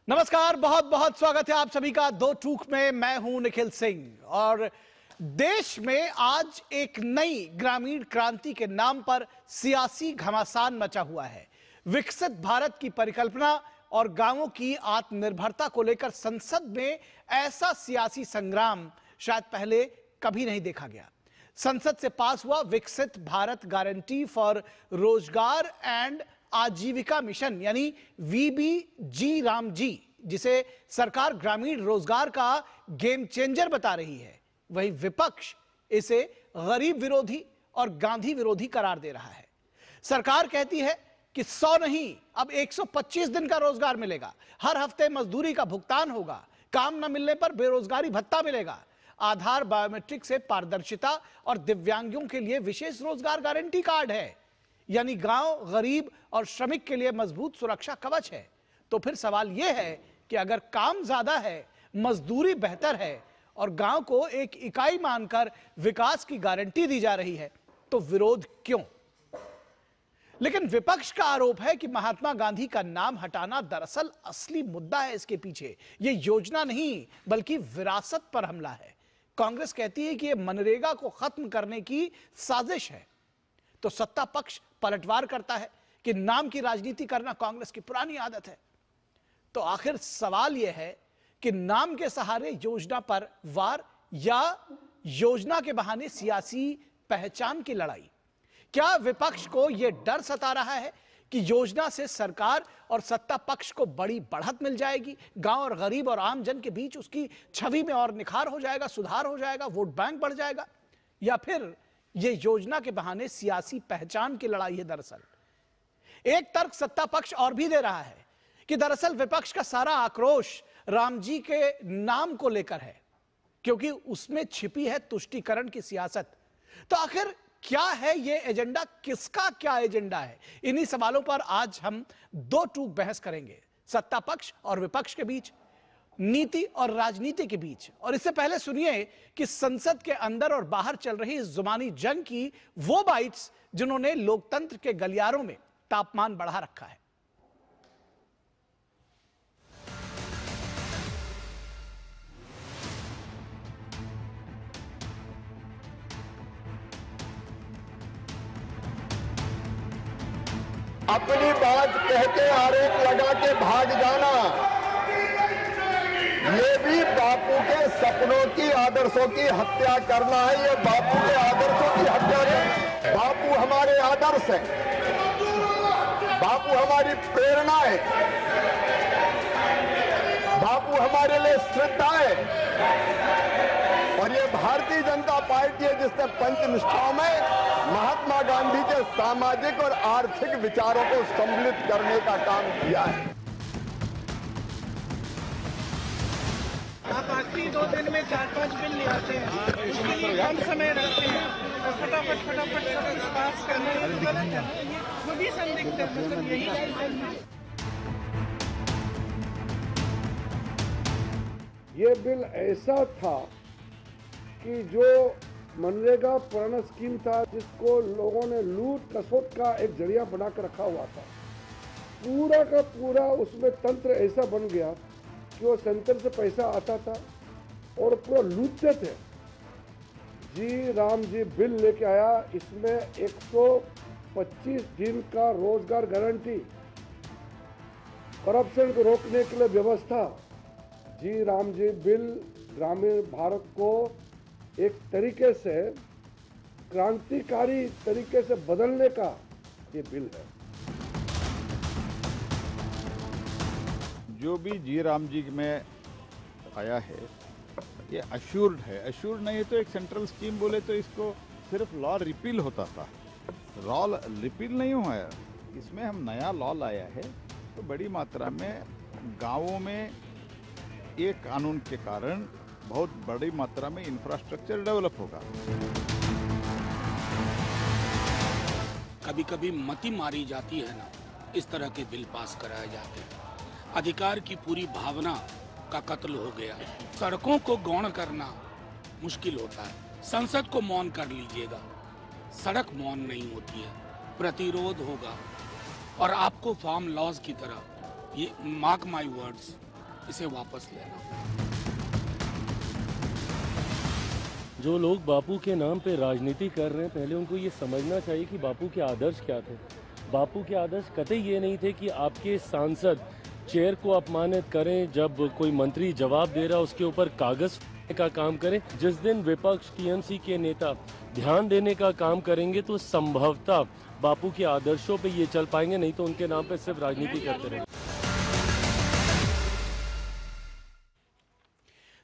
नमस्कार, बहुत बहुत स्वागत है आप सभी का दो टूक में। मैं हूं निखिल सिंह और देश में आज एक नई ग्रामीण क्रांति के नाम पर सियासी घमासान मचा हुआ है। विकसित भारत की परिकल्पना और गांवों की आत्मनिर्भरता को लेकर संसद में ऐसा सियासी संग्राम शायद पहले कभी नहीं देखा गया। संसद से पास हुआ विकसित भारत गारंटी फॉर रोजगार एंड आजीविका मिशन यानी वीबीजी रामजी, जिसे सरकार ग्रामीण रोजगार का गेम चेंजर बता रही है, वही विपक्ष इसे गरीब विरोधी और गांधी विरोधी करार दे रहा है। सरकार कहती है कि 100 नहीं, अब 125 दिन का रोजगार मिलेगा, हर हफ्ते मजदूरी का भुगतान होगा, काम न मिलने पर बेरोजगारी भत्ता मिलेगा, आधार बायोमेट्रिक से पारदर्शिता और दिव्यांगों के लिए विशेष रोजगार गारंटी कार्ड है, यानी गांव, गरीब और श्रमिक के लिए मजबूत सुरक्षा कवच है। तो फिर सवाल यह है कि अगर काम ज्यादा है, मजदूरी बेहतर है और गांव को एक इकाई मानकर विकास की गारंटी दी जा रही है, तो विरोध क्यों? लेकिन विपक्ष का आरोप है कि महात्मा गांधी का नाम हटाना दरअसल असली मुद्दा है। इसके पीछे यह योजना नहीं बल्कि विरासत पर हमला है। कांग्रेस कहती है कि यह मनरेगा को खत्म करने की साजिश है, तो सत्ता पक्ष पलटवार करता है कि नाम की राजनीति करना कांग्रेस की पुरानी आदत है। तो आखिर सवाल यह है कि नाम के सहारे योजना पर वार या योजना के बहाने सियासी पहचान की लड़ाई? क्या विपक्ष को यह डर सता रहा है कि योजना से सरकार और सत्ता पक्ष को बड़ी बढ़त मिल जाएगी, गांव और गरीब और आम जन के बीच उसकी छवि में और निखार हो जाएगा, सुधार हो जाएगा, वोट बैंक बढ़ जाएगा? या फिर यह योजना के बहाने सियासी पहचान की लड़ाई है? दरअसल एक तर्क सत्ता पक्ष और भी दे रहा है कि दरअसल विपक्ष का सारा आक्रोश रामजी के नाम को लेकर है, क्योंकि उसमें छिपी है तुष्टीकरण की सियासत। तो आखिर क्या है यह एजेंडा, किसका क्या एजेंडा है? इन्हीं सवालों पर आज हम दो टूक बहस करेंगे, सत्ता पक्ष और विपक्ष के बीच, नीति और राजनीति के बीच। और इससे पहले सुनिए कि संसद के अंदर और बाहर चल रही इस जुबानी जंग की वो बाइट्स जिन्होंने लोकतंत्र के गलियारों में तापमान बढ़ा रखा है। अपनी बात कहते आरोप लगा के भाग जाना, ये भी बापू के सपनों की, आदर्शों की हत्या करना है। ये बापू के आदर्शों की हत्या है। बापू हमारे आदर्श हैं, बापू हमारी प्रेरणा है, बापू हमारे लिए श्रद्धा है। और ये भारतीय जनता पार्टी है जिसने पंचनिष्ठाओं में महात्मा गांधी के सामाजिक और आर्थिक विचारों को सम्मिलित करने का काम किया है। आप आखिरी 2 दिन में 4-5 बिल ले आते हैं, उसके लिए कम समय रखते हैं और फटाफट सब कुछ पास करने में गलत है। ये खुद ही संदिग्ध है, मतलब यही है। ये बिल ऐसा था कि जो मनरेगा पुराना स्कीम था, जिसको लोगों ने लूट खसोट का एक जरिया बनाकर रखा हुआ था, पूरा का पूरा उसमें तंत्र ऐसा बन गया कि वो सेंटर से पैसा आता था और पूरा लूटते थे। जी राम जी बिल लेके आया, इसमें 125 दिन का रोजगार गारंटी, करप्शन को रोकने के लिए व्यवस्था। जी राम जी बिल ग्रामीण भारत को एक तरीके से क्रांतिकारी तरीके से बदलने का ये बिल है। जो भी जी राम जी में आया है ये अश्योर्ड है। अश्योर्ड नहीं है तो एक सेंट्रल स्कीम बोले तो इसको सिर्फ लॉ रिपील होता था, लॉ रिपील नहीं हुआ है। इसमें हम नया लॉ लाया है, तो बड़ी मात्रा में गांवों में एक कानून के कारण बहुत बड़ी मात्रा में इंफ्रास्ट्रक्चर डेवलप होगा। कभी कभी मति मारी जाती है ना, इस तरह के बिल पास कराए जाते हैं। अधिकार की पूरी भावना का कत्ल हो गया। सड़कों को गौण करना मुश्किल होता है। संसद को मौन कर लीजिएगा, सड़क मौन नहीं होती है, प्रतिरोध होगा और आपको फार्म लॉज की तरह, ये मार्क माई वर्ड्स, इसे वापस लेना। जो लोग बापू के नाम पे राजनीति कर रहे हैं, पहले उनको ये समझना चाहिए कि बापू के आदर्श क्या थे। बापू के आदर्श कतई ये नहीं थे कि आपके सांसद चेयर को अपमानित करें, जब कोई मंत्री जवाब दे रहा उसके ऊपर कागज का काम करें। जिस दिन विपक्ष टीएमसी के नेता ध्यान देने का काम करेंगे तो संभवतः बापू के आदर्शों पे ये चल पाएंगे, नहीं तो उनके नाम पे सिर्फ राजनीति करते रहेंगे।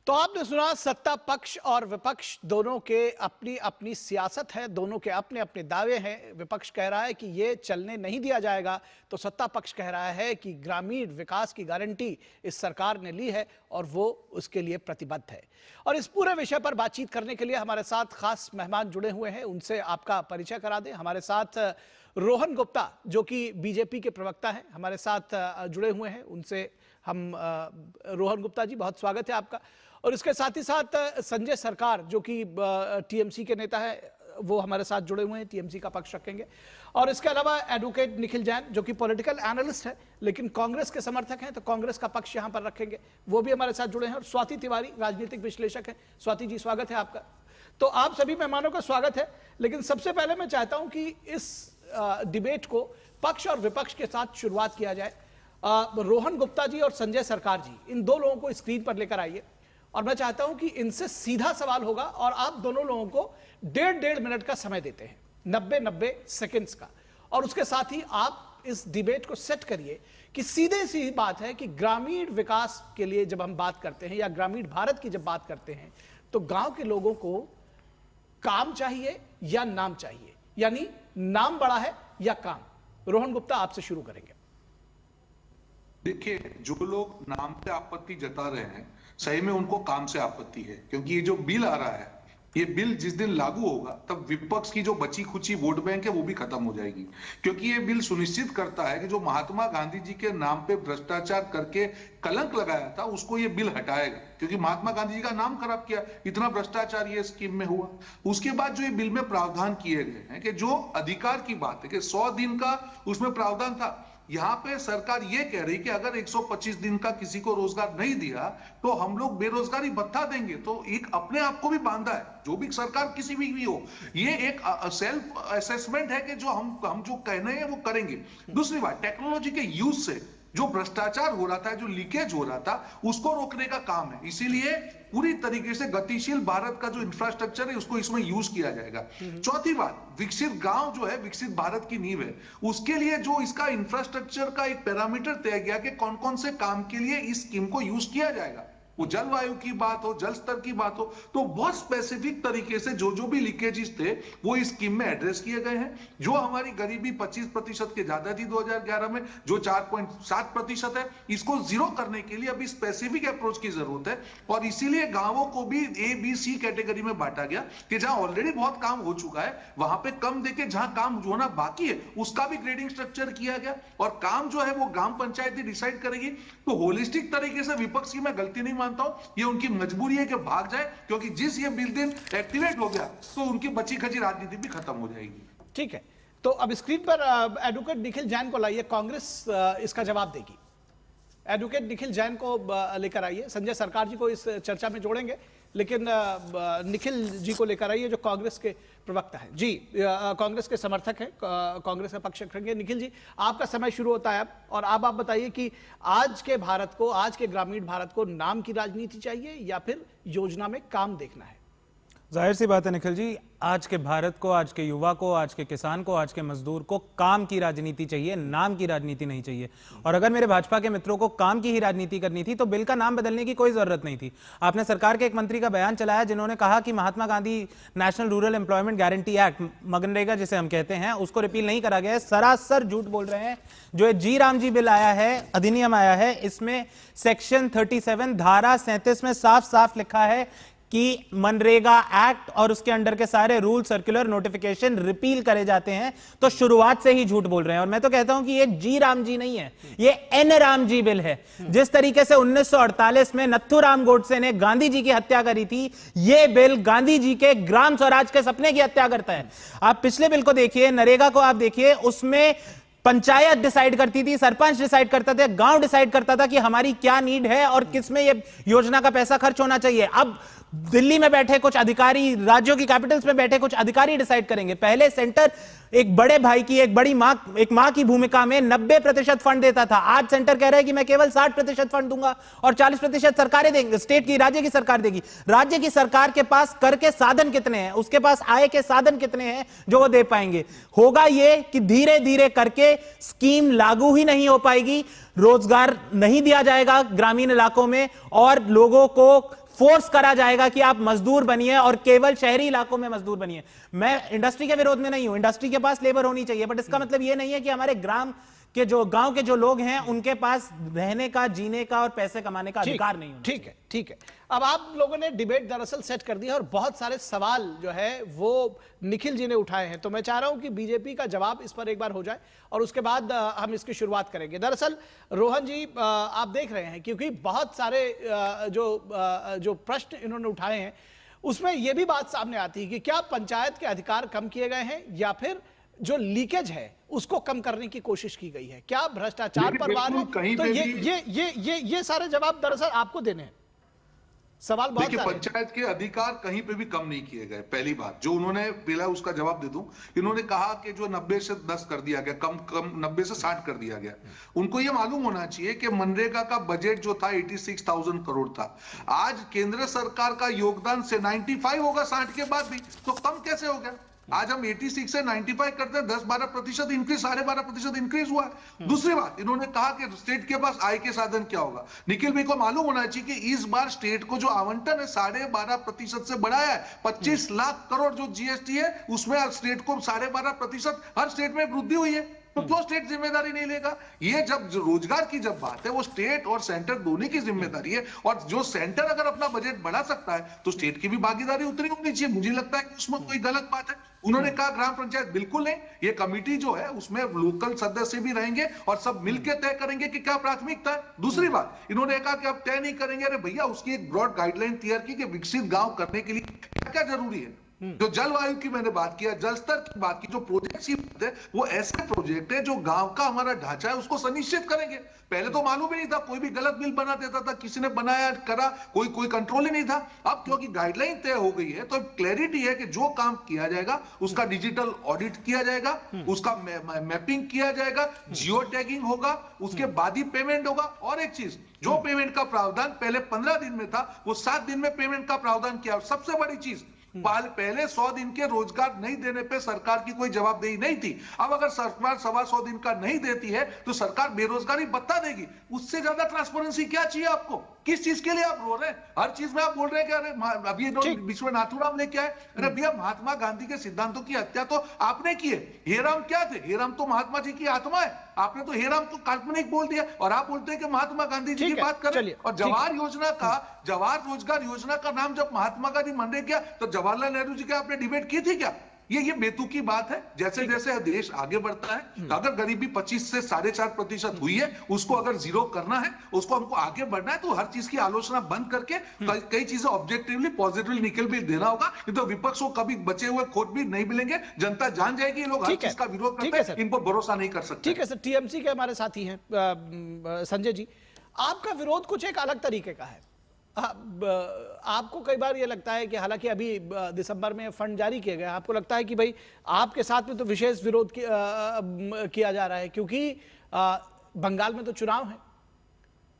तो आपने सुना, सत्ता पक्ष और विपक्ष दोनों के अपनी अपनी सियासत है, दोनों के अपने अपने दावे हैं। विपक्ष कह रहा है कि ये चलने नहीं दिया जाएगा, तो सत्ता पक्ष कह रहा है कि ग्रामीण विकास की गारंटी इस सरकार ने ली है और वो उसके लिए प्रतिबद्ध है। और इस पूरे विषय पर बातचीत करने के लिए हमारे साथ खास मेहमान जुड़े हुए हैं, उनसे आपका परिचय करा दें। हमारे साथ रोहन गुप्ता, जो कि बीजेपी के प्रवक्ता हैं, हमारे साथ जुड़े हुए हैं। उनसे हम रोहन गुप्ता जी, बहुत स्वागत है आपका। और इसके साथ ही साथ संजय सरकार, जो कि टीएमसी के नेता है, वो हमारे साथ जुड़े हुए हैं, टीएमसी का पक्ष रखेंगे। और इसके अलावा एडवोकेट निखिल जैन, जो कि पॉलिटिकल एनालिस्ट है लेकिन कांग्रेस के समर्थक हैं, तो कांग्रेस का पक्ष यहां पर रखेंगे, वो भी हमारे साथ जुड़े हैं। और स्वाति तिवारी, राजनीतिक विश्लेषक है। स्वाति जी, स्वागत है आपका। तो आप सभी मेहमानों का स्वागत है। लेकिन सबसे पहले मैं चाहता हूं कि इस डिबेट को पक्ष और विपक्ष के साथ शुरुआत किया जाए। रोहन गुप्ता जी और संजय सरकार जी, इन दो लोगों को स्क्रीन पर लेकर आइए और मैं चाहता हूं कि इनसे सीधा सवाल होगा और आप दोनों लोगों को 1.5 मिनट का समय देते हैं, 90 सेकंड्स का। और उसके साथ ही आप इस डिबेट को सेट करिए कि सीधे सी बात है कि ग्रामीण विकास के लिए जब हम बात करते हैं या ग्रामीण भारत की जब बात करते हैं, तो गांव के लोगों को काम चाहिए या नाम चाहिए, यानी नाम बड़ा है या काम। रोहन गुप्ता, आपसे शुरू करेंगे। देखिए, जो लोग नाम पे आपत्ति जता रहे हैं, सही में उनको काम से आपत्ति है, क्योंकि ये जो बिल आ रहा है, ये बिल जिस दिन लागू होगा तब विपक्ष की जो बची खुची वोट बैंक है वो भी खत्म हो जाएगी। क्योंकि ये बिल सुनिश्चित करता है कि जो महात्मा गांधी जी के नाम पे भ्रष्टाचार करके कलंक लगाया था, उसको ये बिल हटाएगा, क्योंकि महात्मा गांधी जी का नाम खराब किया, इतना भ्रष्टाचार ये स्कीम में हुआ। उसके बाद जो ये बिल में प्रावधान किए गए हैं कि जो अधिकार की बात है कि 100 दिन का उसमें प्रावधान था, यहां पे सरकार ये कह रही कि अगर 125 दिन का किसी को रोजगार नहीं दिया तो हम लोग बेरोजगारी भत्ता देंगे। तो एक अपने आप को भी बांधा है, जो भी सरकार किसी भी हो, ये एक सेल्फ असेसमेंट है कि जो हम जो कहने हैं वो करेंगे। दूसरी बात, टेक्नोलॉजी के यूज से जो भ्रष्टाचार हो रहा था, जो लीकेज हो रहा था, उसको रोकने का काम है। इसीलिए पूरी तरीके से गतिशील भारत का जो इंफ्रास्ट्रक्चर है उसको इसमें यूज किया जाएगा। चौथी बात, विकसित गांव जो है विकसित भारत की नींव है, उसके लिए जो इसका इंफ्रास्ट्रक्चर का एक पैरामीटर तय किया कि कौन कौन से काम के लिए इस स्कीम को यूज किया जाएगा। वो जलवायु की बात हो, जल स्तर की बात हो, तो बहुत स्पेसिफिक तरीके से जो जो भी लीकेजेस थे वो इस स्कीम में एड्रेस किए गए हैं। जो हमारी गरीबी 25% के ज्यादा थी 2011 में, जो 4.7% है, इसको जीरो करने के लिए अभी स्पेसिफिक अप्रोच की जरूरत है। और इसीलिए गांवों को भी A-B-C कैटेगरी में बांटा गया कि जहां ऑलरेडी बहुत काम हो चुका है वहां पे कम देके जहां काम होना बाकी है उसका भी ग्रेडिंग स्ट्रक्चर किया गया, और काम जो है वो ग्राम पंचायत ही डिसाइड करेगी। तो होलिस्टिक तरीके से विपक्ष की मैं गलती नहीं मानता हूं, ये उनकी मजबूरी है कि भाग जाए, क्योंकि जिस ये बिल दिन एक्टिवेट हो गया तो उनकी बची खची राजनीति भी खत्म हो जाएगी। ठीक है, तो अब स्क्रीन पर एडवोकेट निखिल जैन को लाइए, कांग्रेस इसका जवाब देगी। एडवोकेट निखिल जैन को लेकर आइए। संजय सरकार जी को इस चर्चा में जोड़ेंगे, लेकिन निखिल जी को लेकर आइए जो कांग्रेस के प्रवक्ता हैं। जी, कांग्रेस के समर्थक हैं, कांग्रेस का पक्ष रखेंगे। निखिल जी, आपका समय शुरू होता है अब, और अब आप बताइए कि आज के भारत को, आज के ग्रामीण भारत को नाम की राजनीति चाहिए या फिर योजना में काम देखना है? जाहिर सी बात है निखिल जी, आज के भारत को, आज के युवा को, आज के किसान को, आज के मजदूर को काम की राजनीति चाहिए, नाम की राजनीति नहीं चाहिए। और अगर मेरे भाजपा के मित्रों को काम की ही राजनीति करनी थी तो बिल का नाम बदलने की कोई जरूरत नहीं थी। आपने सरकार के एक मंत्री का बयान चलाया जिन्होंने कहा कि Mahatma Gandhi national rural employment guarantee act, MNREGA जिसे हम कहते हैं, उसको रिपील नहीं करा गया है। सरासर झूठ बोल रहे हैं। जो जी राम जी बिल आया है, अधिनियम आया है, इसमें सेक्शन 37 धारा 37 में साफ साफ लिखा है कि मनरेगा एक्ट और उसके अंडर के सारे रूल, सर्कुलर, नोटिफिकेशन रिपील करे जाते हैं। तो शुरुआत से ही झूठ बोल रहे हैं। और मैं तो कहता हूं कि ये जी राम जी नहीं है, ये एन राम जी बिल है। जिस तरीके से 1948 में नथुराम गोडसे ने गांधी जी की हत्या करी थी, ये बिल गांधी जी के ग्राम स्वराज के सपने की हत्या करता है। आप पिछले बिल को देखिए, नरेगा को आप देखिए, उसमें पंचायत डिसाइड करती थी, सरपंच डिसाइड करता था, गांव डिसाइड करता था कि हमारी क्या नीड है और किस में ये योजना का पैसा खर्च होना चाहिए। अब दिल्ली में बैठे कुछ अधिकारी, राज्यों की कैपिटल्स में बैठे कुछ अधिकारी डिसाइड करेंगे। पहले सेंटर एक बड़े भाई की, एक बड़ी मां, एक मां की भूमिका में 90% फंड देता था। आज सेंटर कह रहा है कि मैं केवल 60% फंड दूंगा और 40% सरकारें देंगे, स्टेट की, राज्य की सरकार देगी। राज्य की सरकार के पास कर के साधन कितने हैं, उसके पास आय के साधन कितने हैं जो वो दे पाएंगे। होगा ये कि धीरे धीरे करके स्कीम लागू ही नहीं हो पाएगी, रोजगार नहीं दिया जाएगा ग्रामीण इलाकों में और लोगों को फोर्स करा जाएगा कि आप मजदूर बनिए और केवल शहरी इलाकों में मजदूर बनिए। मैं इंडस्ट्री के विरोध में नहीं हूं, इंडस्ट्री के पास लेबर होनी चाहिए, बट इसका मतलब यह नहीं है कि हमारे गांव के जो लोग हैं उनके पास रहने का, जीने का और पैसे कमाने का अधिकार नहीं होना। ठीक है, ठीक है। अब आप लोगों ने डिबेट दरअसल सेट कर दिया और बहुत सारे सवाल जो है वो निखिल जी ने उठाए हैं, तो मैं चाह रहा हूं कि बीजेपी का जवाब इस पर एक बार हो जाए और उसके बाद हम इसकी शुरुआत करेंगे। दरअसल रोहन जी, आप देख रहे हैं क्योंकि बहुत सारे जो प्रश्न इन्होंने उठाए हैं उसमें यह भी बात सामने आती है कि क्या पंचायत के अधिकार कम किए गए हैं या फिर जो लीकेज है उसको कम करने की कोशिश की गई है, क्या भ्रष्टाचार पर वार है? तो ये सारे जवाब दरअसल आपको देने हैं। सवाल बहुत देखिए, पंचायत के अधिकार कहीं पे भी कम नहीं किए गए। पहली बात जो उन्होंने, पहला उसका जवाब दे दूं, इन्होंने कहा कि जो 90 से 10 कर दिया गया, कम 90 से 60 कर दिया गया। उनको ये मालूम होना चाहिए कि मनरेगा का बजट जो था 86,000 करोड़ था। आज केंद्र सरकार का योगदान से 95 होगा 60 के बाद भी, तो कम कैसे हो गया? आज हम 86 से 95 करते हैं, 10-12% इंक्रीज, 12.5% इंक्रीज हुआ है। दूसरी बात, इन्होंने कहा कि स्टेट के पास आय के साधन क्या होगा। निखिल भाई को मालूम होना चाहिए कि इस बार स्टेट को जो आवंटन है 12.5% से बढ़ाया है। 25 लाख करोड़ जो जीएसटी है उसमें स्टेट को 12.5% हर स्टेट में वृद्धि हुई है। तो क्यों स्टेट जिम्मेदारी नहीं लेगा? ये जब रोजगार की जब बात है वो स्टेट और सेंटर दोनों की जिम्मेदारी है, और जो सेंटर अगर अपना बजट बढ़ा सकता है तो स्टेट की भी भागीदारी उतनी होनी चाहिए। मुझे लगता है कि उसमें कोई गलत बात है। उन्होंने कहा ग्राम पंचायत बिल्कुल नहीं, ये कमेटी जो है उसमें लोकल सदस्य भी रहेंगे और सब मिलकर तय करेंगे कि क्या प्राथमिकता है। दूसरी बात, इन्होंने कहा कि अब तय नहीं करेंगे। अरे भैया, उसकी एक ब्रॉड गाइडलाइन तैयार की कि विकसित गांव करने के लिए क्या क्या जरूरी है। जो जलवायु की मैंने बात किया, जल स्तर की बात की, जो प्रोजेक्ट की बात है वो ऐसे प्रोजेक्ट है जो गांव का हमारा ढांचा है उसको सुनिश्चित करेंगे। पहले तो मालूम ही नहीं था, कोई भी गलत बिल बना देता था, किसी ने बनाया करा, कोई कंट्रोल ही नहीं था। अब क्योंकि गाइडलाइन तय हो गई है तो क्लैरिटी है कि जो काम किया जाएगा उसका डिजिटल ऑडिट किया जाएगा, उसका मैपिंग किया जाएगा, जियो टैगिंग होगा, उसके बाद ही पेमेंट होगा। और एक चीज, जो पेमेंट का प्रावधान पहले 15 दिन में था वो 7 दिन में पेमेंट का प्रावधान किया। और सबसे बड़ी चीज, पहले 100 दिन के रोजगार नहीं देने पे सरकार की कोई जवाबदेही नहीं थी। अब अगर सरकार 125 दिन का नहीं देती है तो सरकार बेरोजगारी बता देगी। उससे ज्यादा ट्रांसपेरेंसी क्या चाहिए आपको? किस चीज के लिए आप रो रहे हैं? हर चीज में आप बोल रहे हैं कि अरे अभी बीच में नाथूराम लेके आए। अरे भैया, महात्मा गांधी के सिद्धांतों की हत्या तो आपने की है। हेराम क्या थे? हेराम तो महात्मा जी की आत्मा है। आपने तो हेराम तो काल्पनिक बोल दिया और आप बोलते हैं कि महात्मा गांधी जी की बात करें। और जवाहर रोजगार योजना का नाम जब महात्मा गांधी मनरेगा किया तो जवाहरलाल नेहरू जी के आपने डिबेट की थी क्या? ये बेतुकी बात है। जैसे जैसे देश आगे बढ़ता है, अगर गरीबी 25 से 4.5% हुई है, उसको अगर 0 करना है, उसको हमको आगे बढ़ना है, तो हर चीज की आलोचना बंद करके कई चीजें ऑब्जेक्टिवली पॉजिटिवली निकल भी देना होगा। नहीं तो विपक्ष को कभी बचे हुए खोट भी नहीं मिलेंगे। जनता जान जाएगी ये लोग हर चीज का विरोध करते हैं, इन पर भरोसा नहीं कर सकते। ठीक है सर, टीएमसी के हमारे साथी हैं संजय जी, आपका विरोध कुछ एक अलग तरीके का है। आपको कई बार ये लगता है कि हालांकि अभी दिसंबर में फंड जारी किए गए, आपको लगता है कि भाई आपके साथ में तो विशेष विरोध किया जा रहा है क्योंकि बंगाल में तो चुनाव है,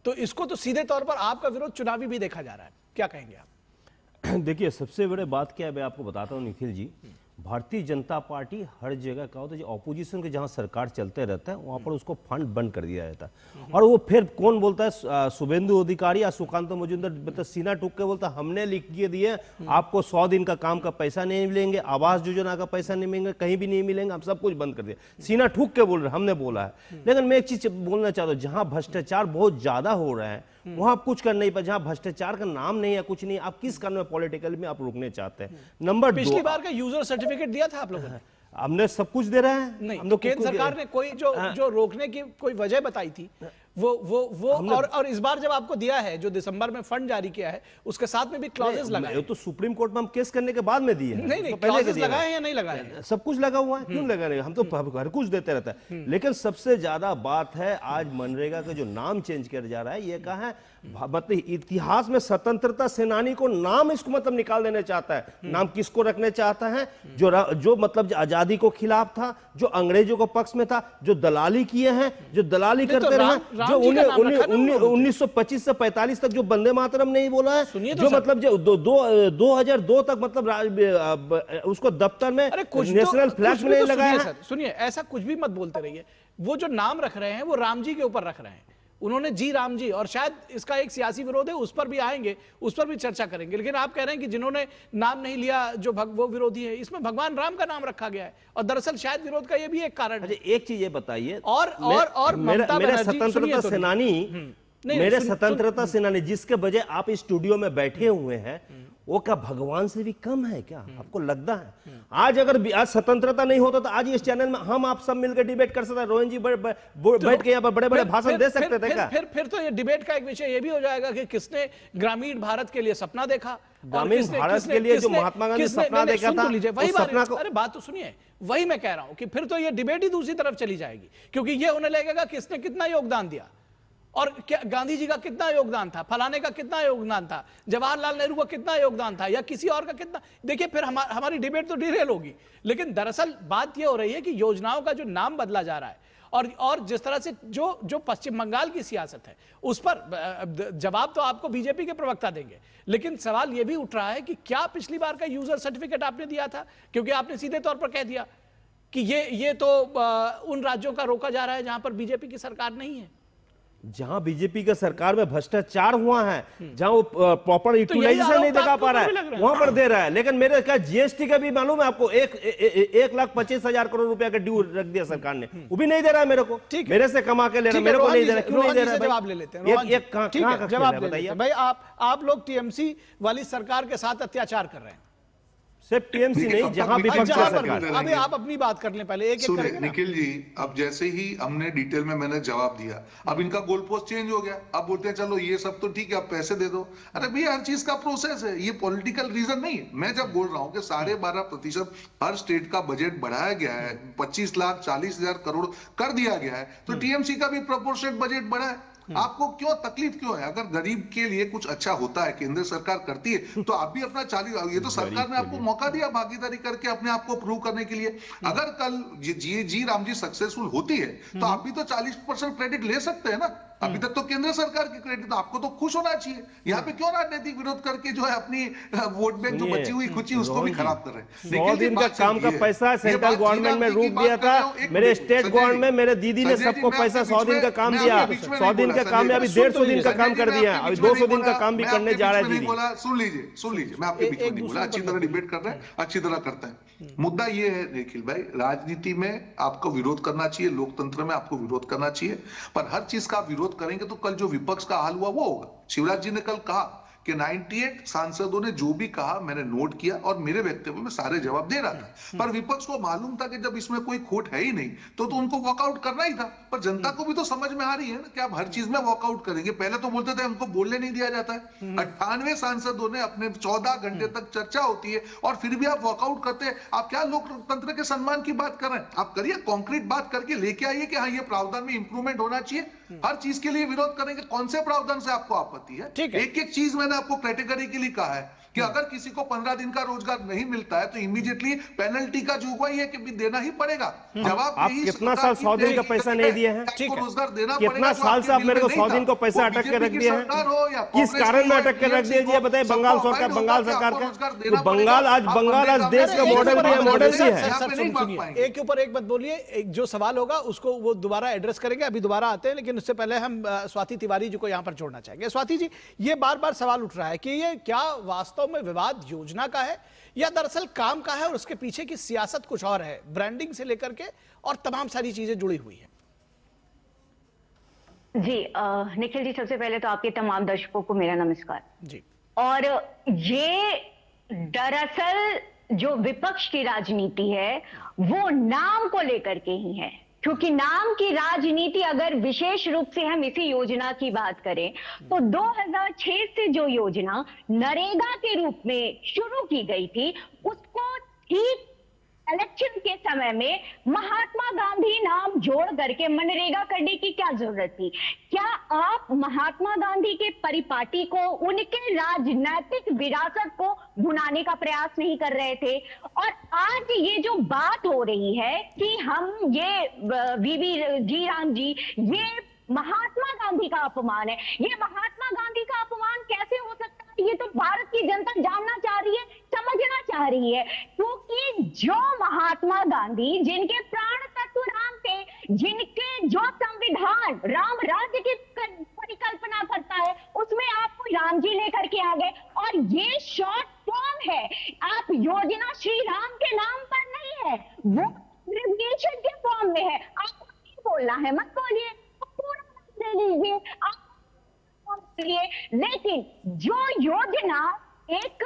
तो इसको तो सीधे तौर पर आपका विरोध चुनावी भी देखा जा रहा है। क्या कहेंगे आप? देखिए, सबसे बड़ी बात क्या है मैं आपको बताता हूँ निखिल जी, भारतीय जनता पार्टी हर जगह का होता है, ऑपोजिशन के जहां सरकार चलते रहता है वहां पर उसको फंड बंद कर दिया जाता है। और वो फिर कौन बोलता है? शुभेंदु अधिकारी या सुकांत मजूमदार सीना ठोक के बोलता है हमने लिख के दिए, आपको 100 दिन का काम का पैसा नहीं मिलेंगे, आवास योजना का पैसा नहीं मिलेंगे, कहीं भी नहीं मिलेंगे, हम सब कुछ बंद कर दिया। सीना ठोक के बोल रहे, हमने बोला है। लेकिन मैं एक चीज बोलना चाहता हूँ, जहां भ्रष्टाचार बहुत ज्यादा हो रहा है वहां आप कुछ कर नहीं पाए। जहां भ्रष्टाचार का नाम नहीं है, कुछ नहीं, आप किस कारण में पॉलिटिकल में आप रुकने चाहते हैं? नंबर 2, पिछली बार का यूजर सर्टिफिकेट दिया था आप लोगों ने? हमने सब कुछ दे रहे हैं। नहीं, तो केंद्र सरकार ने कोई जो रोकने की कोई वजह बताई थी, वो और इस बार जब आपको दिया है, जो दिसंबर में फंड जारी किया है, उसके साथ में भी क्लॉजेस लगाए हैं। तो सुप्रीम कोर्ट में हम केस करने के बाद में दिए हैं। नहीं, तो क्लॉजेस लगाए हैं या नहीं लगाए हैं? सब कुछ लगा हुआ है, क्यों लगा नहीं? हम तो हर कुछ देते रहता है। लेकिन सबसे ज्यादा बात है आज मनरेगा का जो नाम चेंज किया जा रहा है, ये कहा है मतलब इतिहास में स्वतंत्रता सेनानी को नाम इसको मतलब निकाल देना चाहता है। नाम किसको रखने चाहता है? जो मतलब आजादी को खिलाफ था, जो अंग्रेजों को पक्ष में था, जो दलाली किए हैं, जो दलाली करते रहे, जो 1925 से 45 तक जो वंदे मातरम नहीं बोला है, जो मतलब जो 2002 तक मतलब उसको दफ्तर में नेशनल फ्लैग में नहीं लगाया। सुनिए, ऐसा कुछ भी मत बोलते रहिए। वो जो नाम रख रहे हैं वो राम जी के ऊपर रख रहे हैं, उन्होंने जी राम जी, और शायद इसका एक सियासी विरोध है, उस पर भी आएंगे, उस पर भी चर्चा करेंगे। लेकिन आप कह रहे हैं कि जिन्होंने नाम नहीं लिया जो वो विरोधी है, इसमें भगवान राम का नाम रखा गया है, और दरअसल शायद विरोध का ये भी एक कारण है। एक चीज ये बताइए, और मेरे स्वतंत्रता सेनानी, मेरे स्वतंत्रता सेनानी जिसके वजह आप इस स्टूडियो में बैठे हुए हैं, वो क्या भगवान से भी कम है क्या? आपको लगता है? आज अगर आज स्वतंत्रता नहीं होता तो आज इस चैनल में हम आप सब मिलकर डिबेट कर सकते हैं, रोहन जी बैठ के यहाँ पर बड़े बड़े भाषण दे सकते थे क्या? फिर तो ये डिबेट का एक विषय ये भी हो जाएगा कि किसने ग्रामीण भारत के लिए सपना देखा, ग्रामीण भारत के लिए जो महात्मा गांधी सपना देखा था, वही बात। अरे बात तो सुनिए, वही मैं कह रहा हूं कि फिर तो ये डिबेट ही दूसरी तरफ चली जाएगी, क्योंकि ये होने लगेगा किसने कितना योगदान दिया, और क्या गांधी जी का कितना योगदान था, फलाने का कितना योगदान था, जवाहरलाल नेहरू का कितना योगदान था, या किसी और का कितना। देखिए फिर हमारी डिबेट तो डिरेल होगी। लेकिन दरअसल बात यह हो रही है कि योजनाओं का जो नाम बदला जा रहा है, और जिस तरह से जो पश्चिम बंगाल की सियासत है, उस पर जवाब तो आपको बीजेपी के प्रवक्ता देंगे। लेकिन सवाल यह भी उठ रहा है कि क्या पिछली बार का यूजर सर्टिफिकेट आपने दिया था? क्योंकि आपने सीधे तौर पर कह दिया कि ये तो उन राज्यों का रोका जा रहा है जहां पर बीजेपी की सरकार नहीं है। जहां बीजेपी का सरकार में भ्रष्टाचार हुआ है, जहां वो प्रॉपर यूटिलाइजेशन नहीं दिखा पा रहा है, वहां पर दे रहा है। लेकिन मेरे क्या जीएसटी का भी मालूम है आपको, 1,25,000 करोड़ रुपया का ड्यू रख दिया सरकार ने, वो भी नहीं दे रहा है मेरे को। मेरे से कमा के ले रहा है, मेरे को नहीं दे रहा। क्यों नहीं दे रहा है? जवाब ले लेते हैं, जवाब बताइए भाई। आप लोग टीएमसी वाली सरकार के साथ अत्याचार कर रहे हैं। सिर्फ टीएमसी नहीं, जहां विपक्ष है सरकार। अभी आप अपनी बात कर लें पहले, एक करेंगे ना। निखिल जी, अब जैसे ही हमने डिटेल में मैंने जवाब दिया, अब इनका गोल पोस्ट चेंज हो गया। अब बोलते हैं चलो ये सब तो ठीक है, अब पैसे दे दो। अरे भैया, हर चीज का प्रोसेस है, ये पॉलिटिकल रीजन नहीं है। मैं जब बोल रहा हूँ कि 12.5% हर स्टेट का बजट बढ़ाया गया है, 25,40,000 करोड़ कर दिया गया है, तो टीएमसी का भी प्रोपोर्शनेट बजट बढ़ा है। आपको क्यों तकलीफ क्यों है? अगर गरीब के लिए कुछ अच्छा होता है, केंद्र सरकार करती है, तो आप भी अपना 40, ये तो सरकार ने आपको मौका दिया भागीदारी करके अपने आप को प्रूव करने के लिए। अगर कल जी राम जी सक्सेसफुल होती है, तो आप भी तो 40% क्रेडिट ले सकते हैं ना। अभी तक तो केंद्र सरकार की क्रेडिट, आपको तो खुश होना चाहिए। यहाँ पे क्यों राजनीतिक विरोध करके जो है अपनी वोट बैंक जो बची हुई खुची उसको भी खराब कर रहे हैं। 100 दिन का काम का पैसा सेंट्रल गवर्नमेंट में रोक दिया था, मेरे स्टेट गवर्नमेंट, मेरे दीदी ने सबको पैसा 100 दिन का काम दिया। 100 दिन का काम में अभी 150 दिन का काम कर दिया, अभी 200 दिन का काम भी करने जा रहा है दीदी। सुन लीजिए, मैं आपके बीच में नहीं बोला, अच्छी तरह डिबेट कर रहे हैं, अच्छी तरह करते हैं। मुद्दा ये है निखिल भाई, राजनीति में आपको विरोध करना चाहिए, लोकतंत्र में आपको विरोध करना चाहिए, पर हर चीज का विरोध करेंगे तो कल जो विपक्ष का हाल हुआ वो होगा। शिवराज जी ने कल कहा कि 98 सांसदों ने जो भी कहा मैंने नोट किया और मेरे वक्तव्य में सारे जवाब दे रहा था। पर विपक्ष को मालूम था कि जब इसमें कोई खोट है ही नहीं तो उनको वॉकआउट करना ही था। पर जनता को भी तो समझ में आ रही है ना कि आप हर चीज में वॉकआउट करेंगे। पहले तो बोलते थे हमको बोलने नहीं दिया जाता है। 98 सांसदों ने अपने 14 घंटे तक चर्चा होती है और फिर भी आप वॉकआउट करते हैं। आप क्या लोकतंत्र के सम्मान की बात कर रहे हैं? आप करिए, कॉन्क्रीट बात करके लेके आइए कि हाँ ये प्रावधान में इंप्रूवमेंट होना चाहिए। हर चीज के लिए विरोध करेंगे, कौन से प्रावधान से आपको आपत्ति है? एक एक चीज मैंने आपको कैटेगरी के लिए कहा है कि अगर किसी को 15 दिन का रोजगार नहीं मिलता है तो इमीडिएटली पेनल्टी का जुगवाई है कि भी देना ही पड़ेगा। जवाब आप कितना साल 100 दिन का पैसा नहीं दिए हैं? रोजगार देना कितना साल से आप मेरे को 100 दिन को पैसा अटक के रख दिए हैं? किस कारण में अटक के रख दिए जी बताइए? बंगाल सरकार का बंगाल आज देश का मॉडल भी है, मॉडल भी है। एक के ऊपर एक बात बोलिए, जो सवाल होगा उसको वो दोबारा एड्रेस करेंगे। अभी दोबारा आते हैं, लेकिन उससे पहले हम स्वाति तिवारी जी को यहां पर जोड़ना चाहेंगे। स्वाति जी, ये बार बार सवाल उठ रहा है कि ये क्या वास्तव में विवाद योजना का है या दरअसल काम का है और उसके पीछे की सियासत कुछ और है, ब्रांडिंग से लेकर के और तमाम सारी चीजें जुड़ी हुई हैं। जी निखिल जी, सबसे पहले तो आपके तमाम दर्शकों को मेरा नमस्कार जी। और ये दरअसल जो विपक्ष की राजनीति है वो नाम को लेकर के ही है क्योंकि नाम की राजनीति, अगर विशेष रूप से हम इसी योजना की बात करें तो 2006 से जो योजना नरेगा के रूप में शुरू की गई थी, उसको ठीक इलेक्शन के समय में महात्मा गांधी नाम जोड़ करके मनरेगा करने की क्या जरूरत थी? क्या आप महात्मा गांधी के परिपाटी को, उनके राजनीतिक विरासत को भुनाने का प्रयास नहीं कर रहे थे? और आज ये जो बात हो रही है कि हम ये वीवी जी राम जी, ये महात्मा गांधी का अपमान है, ये महात्मा गांधी का अपमान कैसे हो सकता है? ये तो भारत की जनता जानना चाह रही है, समझना चाह रही है, क्योंकि जो महात्मा गांधी, जिनके प्राण तत्व राम थे, जिनके जो संविधान राम राज्य की परिकल्पना करता है, उसमें आपको राम जी लेकर के आ गए। और ये शॉर्ट फॉर्म है, आप योजना श्री राम के नाम पर नहीं है, वो एब्रिविएशन के फॉर्म में है। आपको नहीं बोलना है, मत बोलिए, पूरा दे लीजिए आप। लेकिन जो योजना एक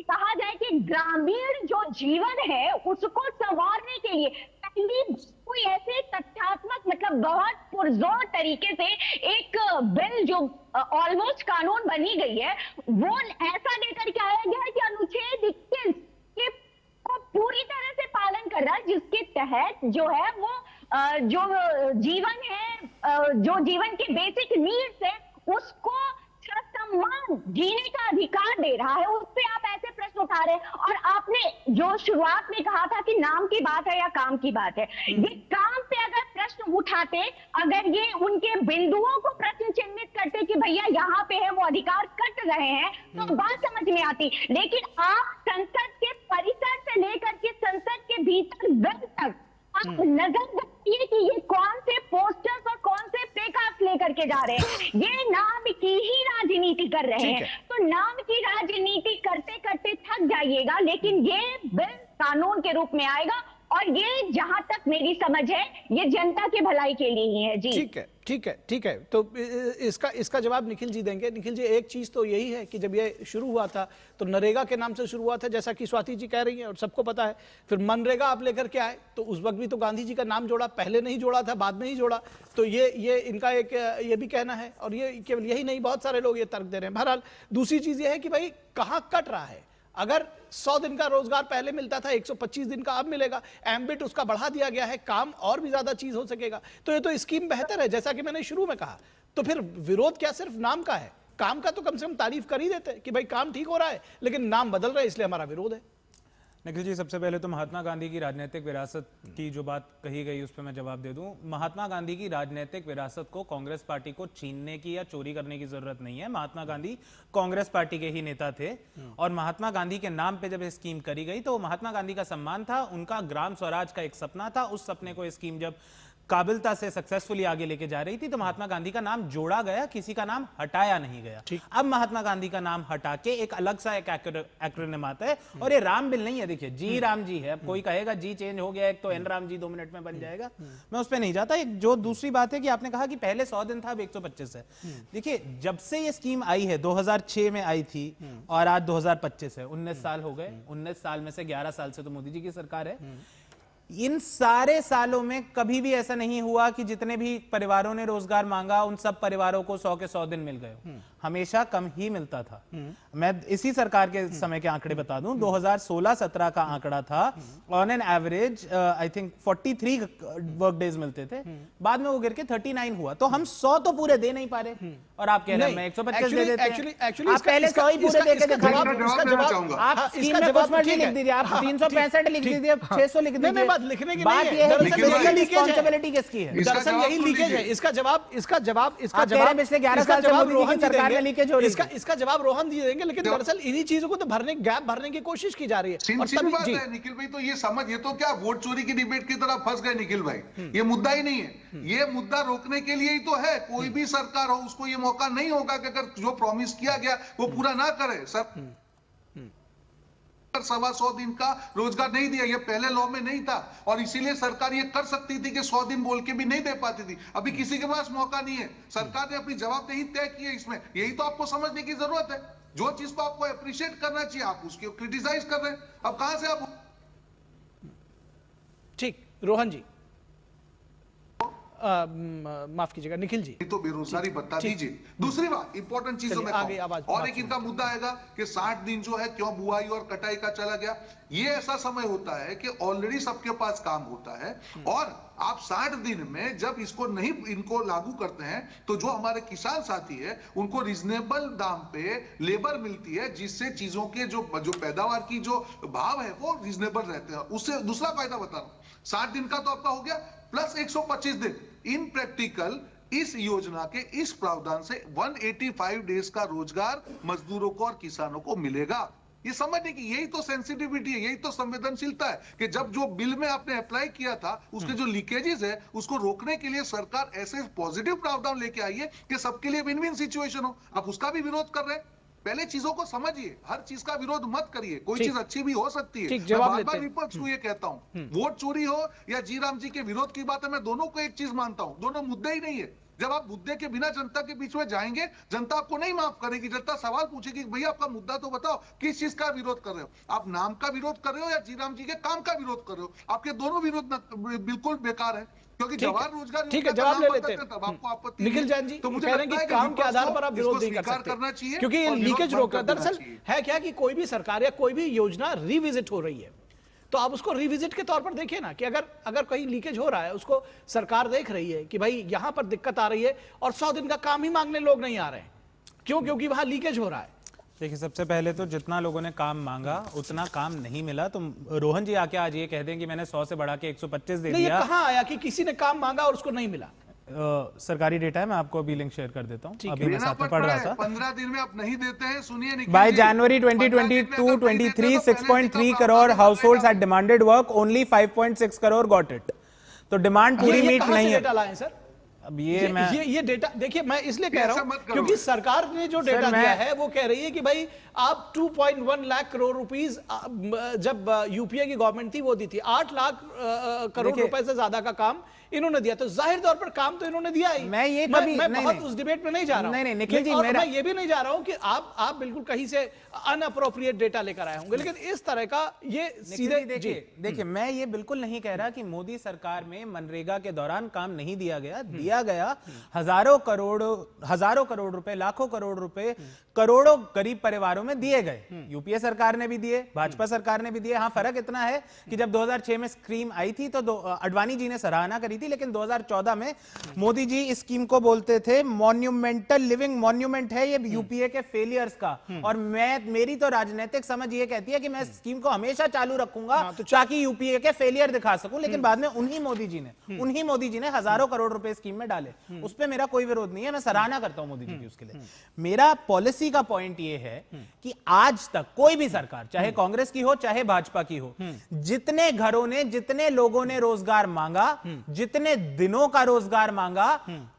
कहा जाए कि ग्रामीण जो जीवन है उसको संवारने के लिए पहली कोई ऐसे तथ्यात्मक, मतलब बहुत पुरजोर तरीके से एक बिल जो ऑलमोस्ट कानून बनी गई है, वो ऐसा लेकर के आया गया है कि अनुच्छेद 21 के को पूरी तरह से पालन कर रहा है, जिसके तहत जो है वो जो जीवन है, जो जीवन के बेसिक नीड्स है, उसको सम्मान जीने का अधिकार दे रहा है। उस पे आप ऐसे प्रश्न उठा रहे हैं। और आपने जो शुरुआत में कहा था कि नाम की बात है या काम की बात है, ये काम पे अगर प्रश्न उठाते, अगर ये उनके बिंदुओं को प्रश्न चिन्हित करते कि भैया यहाँ पे है, वो अधिकार कट रहे हैं, तो बात समझ में आती। लेकिन आप संसद के परिसर से लेकर के संसद के भीतर बिल तक आप नजर रखिए कि ये कौन से पोस्टर्स और कौन से प्ले कार्ड्स लेकर के जा रहे हैं। ये नाम की ही राजनीति कर रहे हैं। तो नाम की राजनीति करते करते थक जाइएगा, लेकिन ये बिल कानून के रूप में आएगा और ये जहां तक मेरी समझ है ये जनता की भलाई के लिए ही है। जी ठीक है, ठीक है, ठीक है। तो इसका जवाब निखिल जी देंगे। निखिल जी, एक चीज तो यही है कि जब ये शुरू हुआ था तो नरेगा के नाम से शुरू हुआ था, जैसा कि स्वाति जी कह रही हैं और सबको पता है। फिर मनरेगा आप लेकर के आए तो उस वक्त भी तो गांधी जी का नाम जोड़ा, पहले नहीं जोड़ा था, बाद में ही जोड़ा। तो ये इनका एक ये भी कहना है, और ये केवल यही नहीं, बहुत सारे लोग ये तर्क दे रहे हैं। बहरहाल दूसरी चीज ये है कि भाई कहाँ कट रहा है। अगर 100 दिन का रोजगार पहले मिलता था, 125 दिन का अब मिलेगा, एम्बिट उसका बढ़ा दिया गया है, काम और भी ज्यादा चीज हो सकेगा, तो ये तो स्कीम बेहतर है, जैसा कि मैंने शुरू में कहा। तो फिर विरोध क्या सिर्फ नाम का है? काम का तो कम से कम तारीफ कर ही देते कि भाई काम ठीक हो रहा है, लेकिन नाम बदल रहा है, इसलिए हमारा विरोध है। निखिल जी, सबसे पहले तो महात्मा गांधी की राजनीतिक विरासत की जो बात कही गई उस पर मैं जवाब दे दूं। महात्मा गांधी की राजनीतिक विरासत को कांग्रेस पार्टी को छीनने की या चोरी करने की जरूरत नहीं है। महात्मा गांधी कांग्रेस पार्टी के ही नेता थे और महात्मा गांधी के नाम पे जब ये स्कीम करी गई तो महात्मा गांधी का सम्मान था, उनका ग्राम स्वराज का एक सपना था। उस सपने को स्कीम जब काबिलता से सक्सेसफुली आगे लेके जा रही थी तो महात्मा गांधी का नाम जोड़ा गया, किसी का नाम हटाया नहीं गया। अब महात्मा गांधी का नाम हटा के एक अलग सा एक एक्रोनिम आता है, और ये राम बिल नहीं है। देखिए, जी राम जी है। अब कोई कहेगा जी चेंज हो गया, एक तो एन राम जी 2 मिनट में बन जाएगा, मैं उस पर नहीं जाता। एक जो दूसरी बात है कि आपने कहा कि पहले 100 दिन था, अब 125 है। देखिए, जब से ये स्कीम आई है, 2006 में आई थी और आज 2025 है, 19 साल हो गए। 19 साल में से 11 साल से तो मोदी जी की सरकार है। इन सारे सालों में कभी भी ऐसा नहीं हुआ कि जितने भी परिवारों ने रोजगार मांगा उन सब परिवारों को 100 के 100 दिन मिल गए। हमेशा कम ही मिलता था। मैं इसी सरकार के समय के आंकड़े बता दूं, 2016-17 का आंकड़ा था, on an average I think 43 work days मिलते थे, बाद में वो गिर के 39 हुआ। तो हम 100 तो पूरे दे नहीं पा रहे, और आप कह रहे हैं मैं 125 दे देते हैं। आप पहले 100 ही पूरे दे के दिखाइए। आप स्कीम में कुछ मर्जी लिख दीजिए, आप 365 लिख दीजिए, 600 लिख दीजिए। लिखने की बात ये है कि रिस्पांसिबिलिटी किसकी है? दरअसल यही लीकेज है। इसका जवाब पिछले 11 साल से मोदी जी की सरकार ने लीकेज हो रही है। इसका जवाब रोहन जी देंगे, लेकिन दरअसल इन्हीं चीजों को तो गैप भरने की कोशिश की जा रही है। और बात है निखिल भाई, तो ये तो क्या वोट चोरी की डिबेट की तरफ फंस गए निखिल भाई। ये मुद्दा ही नहीं है, ये मुद्दा रोकने के लिए ही तो है। कोई भी सरकार हो उसको ये मौका नहीं होगा कि अगर जो प्रॉमिस किया गया वो पूरा ना करे। सर 125 दिन का रोजगार नहीं दिया, ये पहले लॉ में नहीं था, और इसीलिए सरकार ये कर सकती थी कि 100 दिन बोल के भी नहीं दे पाती थी। अभी किसी के पास मौका नहीं है, सरकार ने अपनी जवाबदेही तय की है इसमें। यही तो आपको समझने की जरूरत है। जो चीज को आपको अप्रिशिएट करना चाहिए आप उसको क्रिटिसाइज कर रहे हैं। अब कहां से आप? ठीक, रोहन जी। माफ कीजिएगा निखिल जी, तो बेरोजगारी बता दीजिए। दूसरी बात इंपॉर्टेंट चीजों में आगे आवाज और एक इनका मुद्दा आएगा कि 60 दिन जो है क्यों बुआई और कटाई का चला गया। ये ऐसा समय होता है कि ऑलरेडी सबके पास काम होता है और आप 60 दिन में जब इसको नहीं इनको लागू करते हैं तो जो हमारे किसान साथी है उनको रीजनेबल दाम पे लेबर मिलती है, जिससे चीजों के जो पैदावार की जो भाव है वो रीजनेबल रहते हैं। उससे दूसरा फायदा बता रहा हूं, 60 दिन का तो आपका हो गया प्लस 125 दिन इन प्रैक्टिकल इस योजना के इस प्रावधान से 185 डेज का रोजगार मजदूरों को और किसानों को मिलेगा। ये समझने की यही तो सेंसिटिविटी है, यही तो संवेदनशीलता है कि जब जो बिल में आपने अप्लाई किया था उसके जो लीकेजेस है उसको रोकने के लिए सरकार ऐसे पॉजिटिव प्रावधान लेके आई है कि सबके लिए विन विन सिचुएशन हो। आप उसका भी विरोध कर रहे हैं। पहले चीजों को समझिए, हर चीज का विरोध मत करिए, कोई चीज अच्छी भी हो सकती है। मैं बार-बार विपक्ष को ये कहता हूं, वोट चोरी हो या जी राम जी के विरोध की बात है, मैं दोनों को एक चीज मानता हूं, दोनों मुद्दे ही नहीं है। जब आप मुद्दे के बिना जनता के बीच में जाएंगे, जनता आपको नहीं माफ करेगी। जनता सवाल पूछेगी भैया आपका मुद्दा तो बताओ, किस चीज का विरोध कर रहे हो, आप नाम का विरोध कर रहे हो या जी राम जी के काम का विरोध कर रहे हो। आपके दोनों विरोध बिल्कुल बेकार है, क्योंकि जवाहर रोजगार ठीक है, जवाब ले लेते हैं निखिल जैन जी। तो मुझे कह रहे हैं कि काम के आधार पर आप विरोध नहीं कर सकते क्योंकि ये लीकेज रोकना दरअसल है क्या कि कोई भी सरकार या कोई भी योजना रिविजिट हो रही है तो आप उसको रिविजिट के तौर पर देखिए ना कि अगर कहीं लीकेज हो रहा है उसको सरकार देख रही है कि भाई यहां पर दिक्कत आ रही है और 100 दिन का काम ही मांगने लोग नहीं आ रहे हैं। क्यों? क्योंकि वहां लीकेज हो रहा है। देखिए, सबसे पहले तो जितना लोगों ने काम मांगा उतना काम नहीं मिला। तो रोहन जी आके आज ये कह दें कि मैंने 100 से बढ़ा के 125 दे दिया। ये कहां आया कि किसी ने काम मांगा और उसको नहीं मिला? सरकारी डेटा है, मैं आपको अभी लिंक शेयर कर देता हूं। अभी मैं साथ में पढ़ रहा था। 15 दिन में आप नहीं देते हैं, सुनिए bye January 2022-23 6.3 crore households had demanded work, only 5.6 crore got it. तो डिमांड पूरी मीट नहीं है। डेटा लाए सर? अब ये डेटा देखिए, मैं इसलिए कह रहा हूं क्योंकि सरकार ने जो डेटा दिया है वो कह रही है कि भाई आप 2.1 लाख करोड़ रुपीस जब यूपीए की गवर्नमेंट थी वो दी थी, 8 लाख करोड़ रुपए से ज्यादा का काम इन्होंने दिया। तो जाहिर तौर पर काम तो इन्होंने दिया ही। मैं बहुत उस डिबेट में नहीं जा रहा हूं। नहीं निखिल जी, मैं ये भी नहीं जा रहा हूं कि आप बिल्कुल कहीं से अनअप्रोप्रिएट डेटा लेकर आए होंगे, लेकिन इस तरह का ये सीधे देखिए मैं ये बिल्कुल नहीं कह रहा कि मोदी सरकार में मनरेगा के दौरान काम नहीं दिया गया। हजारों करोड़ रुपए, लाखों करोड़ रुपए करोड़ों गरीब परिवारों में दिए गए। यूपीए सरकार ने भी दिए, भाजपा सरकार ने भी दिए। हाँ, फर्क इतना है कि जब 2006 में स्कीम आई थी तो अडवाणी जी ने सराहना करी थी, लेकिन 2014 में मोदी जी इस स्कीम को बोलते थे मॉन्यूमेंटल, लिविंग मॉन्यूमेंट है ये यूपीए के फेलियर्स का। और मेरी तो राजनीतिक समझ ये कहती है कि मैं स्कीम को हमेशा चालू रखूंगा ताकि यूपीए के फेलियर दिखा सकूं। लेकिन बाद में उन्हीं मोदी जी ने हजारों करोड़ रुपए स्कीम में डाले। उस पर मेरा कोई विरोध नहीं है, मैं सराहना करता हूं मोदी जी की उसके लिए। मेरा पॉलिसी का पॉइंट यह है कि आज तक कोई भी सरकार, चाहे कांग्रेस की हो चाहे भाजपा की हो, जितने घरों ने, जितने लोगों ने रोजगार मांगा, जितने दिनों का रोजगार मांगा,